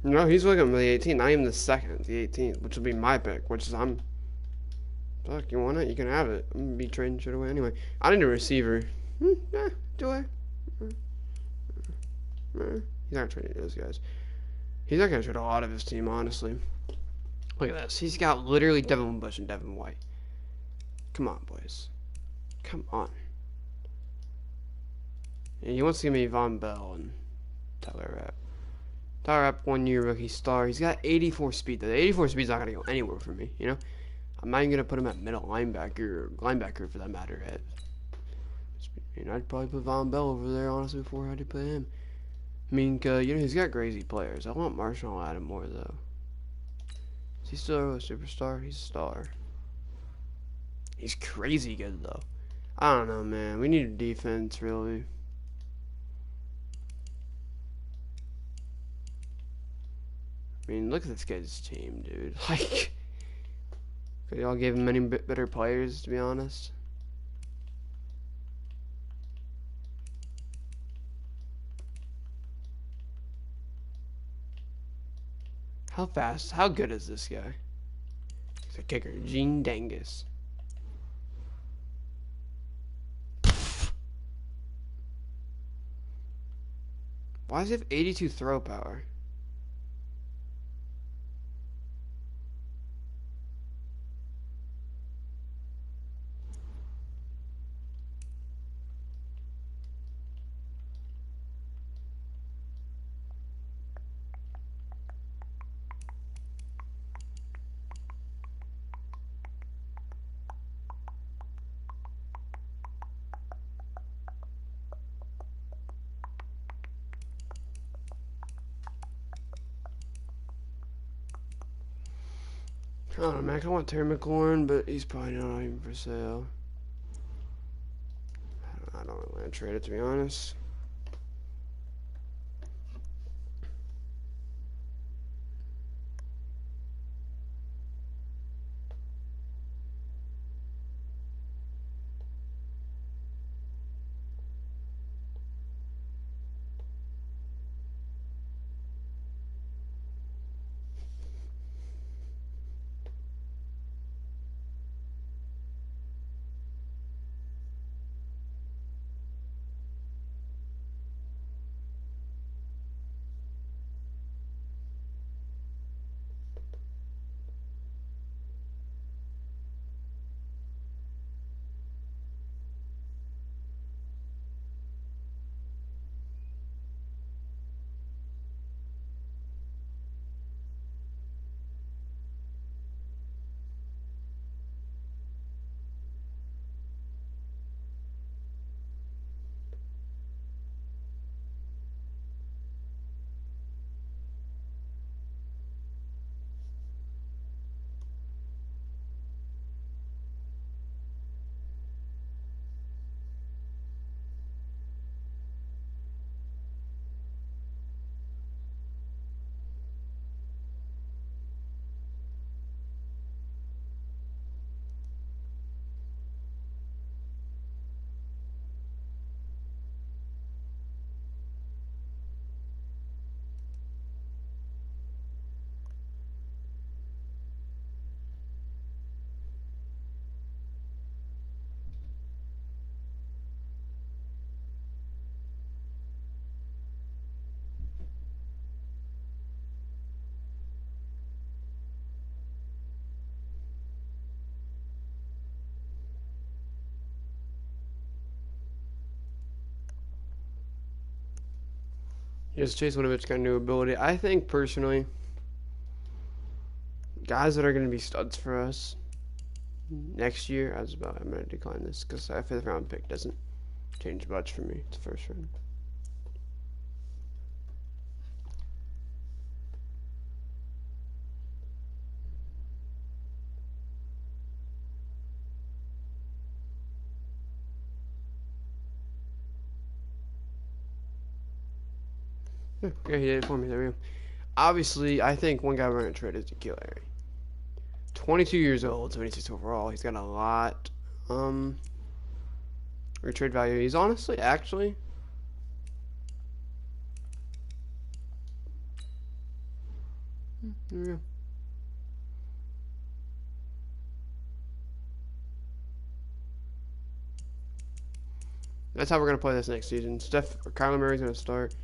No, he's looking for the 18th. Not even the second, the 18th, which will be my pick, which is Fuck, you want it? You can have it. I'm gonna be trading shit away anyway. I need a receiver. Do I? He's not trading those guys. He's not gonna trade a lot of his team, honestly. Look at this. He's got literally Devin Bush and Devin White. Come on, boys. Come on. Yeah, he wants to give me Von Bell and Tyler Rapp. Tyler Rapp, 1-year rookie star. He's got 84 speed, though. The 84 speed's not going to go anywhere for me, you know? I'm not even going to put him at middle linebacker, or linebacker for that matter. You know, I'd probably put Von Bell over there, honestly, before I'd put him. I mean, you know, he's got crazy players. I want Marshall Lattimore, though. Is he still a superstar? He's a star. He's crazy good, though. I don't know, man. We need a defense, really. I mean, look at this guy's team, dude. Like, could y'all give him many better players, to be honest? How fast? How good is this guy? He's a kicker. Gene Dangus. Why does he have 82 throw power? I don't know, Max. I want Terry McLaurin, but he's probably not even for sale. I don't really want to trade it, to be honest. Yes, Chase Winovich got new ability. I think, personally, guys that are going to be studs for us next year, I'm going to decline this because a 5th round pick doesn't change much for me. It's the first round. Yeah, he did it for me. There we go. Obviously, I think one guy we're going to trade is N'Keal Harry. 22 years old, 26 overall. He's got a lot. Trade value. He's honestly, actually, there we go. That's how we're going to play this next season. Kyler Murray's going to start.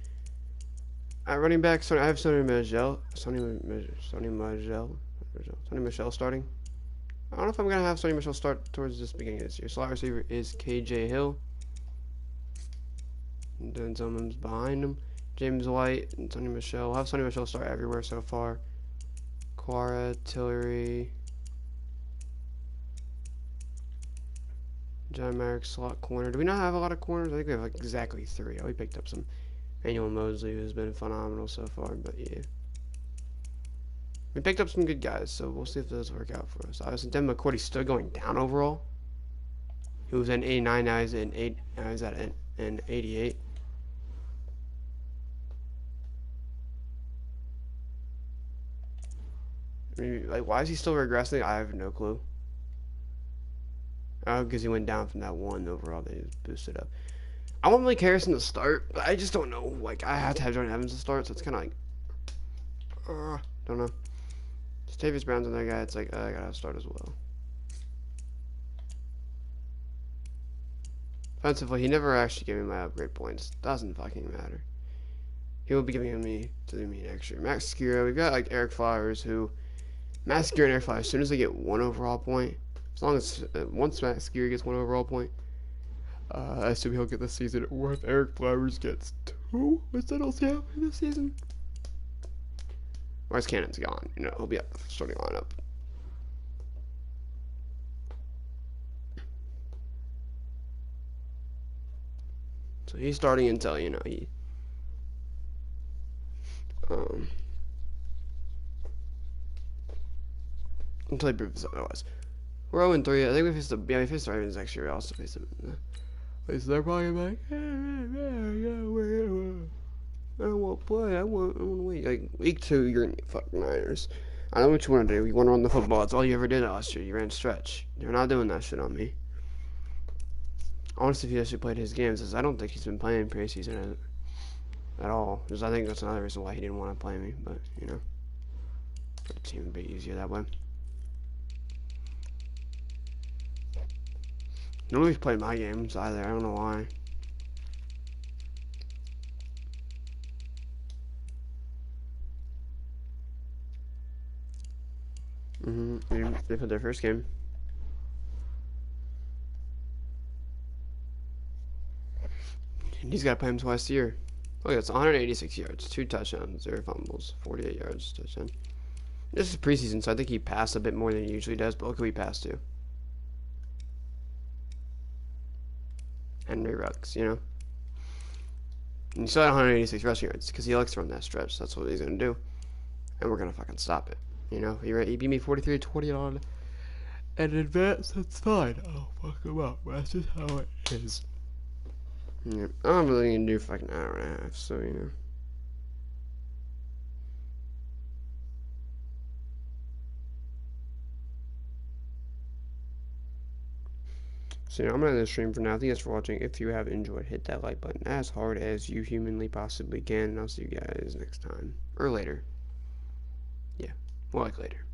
At running back, I have Sonny Michel starting. I don't know if I'm going to have Sonny Michel start towards this beginning of this year. Slot receiver is KJ Hill. Denzel Mims behind him. James White and Sonny Michel. I'll have Sonny Michel start everywhere so far. Quara, Tillery. John Merrick, slot corner. Do we not have a lot of corners? I think we have like exactly 3. We picked up some Manuel Mosley, who's been phenomenal so far, but yeah. We picked up some good guys, so we'll see if those work out for us. Obviously, Devin McCourty's still going down overall. He was in 89, now he's at an 88. I mean, like, why is he still regressing? I have no clue. Oh, because he went down from that 1 overall. They just boosted up. I want Malik Harrison to start, but I just don't know. Like, I have to have Jordan Evans to start, so it's kind of like, don't know. Tavius Brown's another guy. It's like, I gotta start as well. Offensively, he never actually gave me my upgrade points. Doesn't fucking matter. He will be giving me to me next year. Max Skira, we've got like Eric Flowers, who Max Skira and Eric Flowers, as soon as they get 1 overall point, as long as once Max Skira gets 1 overall point, I assume he'll get this season. Or if Eric Flowers gets 2, what's that else happen this season? Whereas Cannon's gone, he'll be at the starting lineup. So he's starting until he. until he proves otherwise. We're 0-3. I think we faced the Ravens next year. We also faced them. So they're probably like, I don't want to play. I want to wait. Like week 2, you're in the fucking Niners. I know what you want to do. You want to run the football. That's all you ever did last year. You ran stretch. You're not doing that shit on me. Honestly, if he actually played his games, I don't think he's been playing preseason at all. Because I think that's another reason why he didn't want to play me. But you know, for the team, a bit easier that way. Nobody's played my games either. I don't know why. They put their first game. And he's got to play him twice a year. Look, it's 186 yards, 2 touchdowns, 0 fumbles, 48 yards, touchdown. This is preseason, so I think he passed a bit more than he usually does, but look who he passed to. Henry Ruggs, you know? And he still had 186 rushing yards, because he likes to run that stretch. That's what he's going to do. And we're going to fucking stop it. You know? He beat me 43-20 on an advance, that's fine. I'll fuck him up. That's just how it is. Yeah, I'm really going to do fucking an hour and a half, so, you know. So, you know, I'm going to end the stream for now. Thank you guys for watching. If you have enjoyed, hit that like button as hard as you humanly possibly can. And I'll see you guys next time. Or later. Yeah, more like later.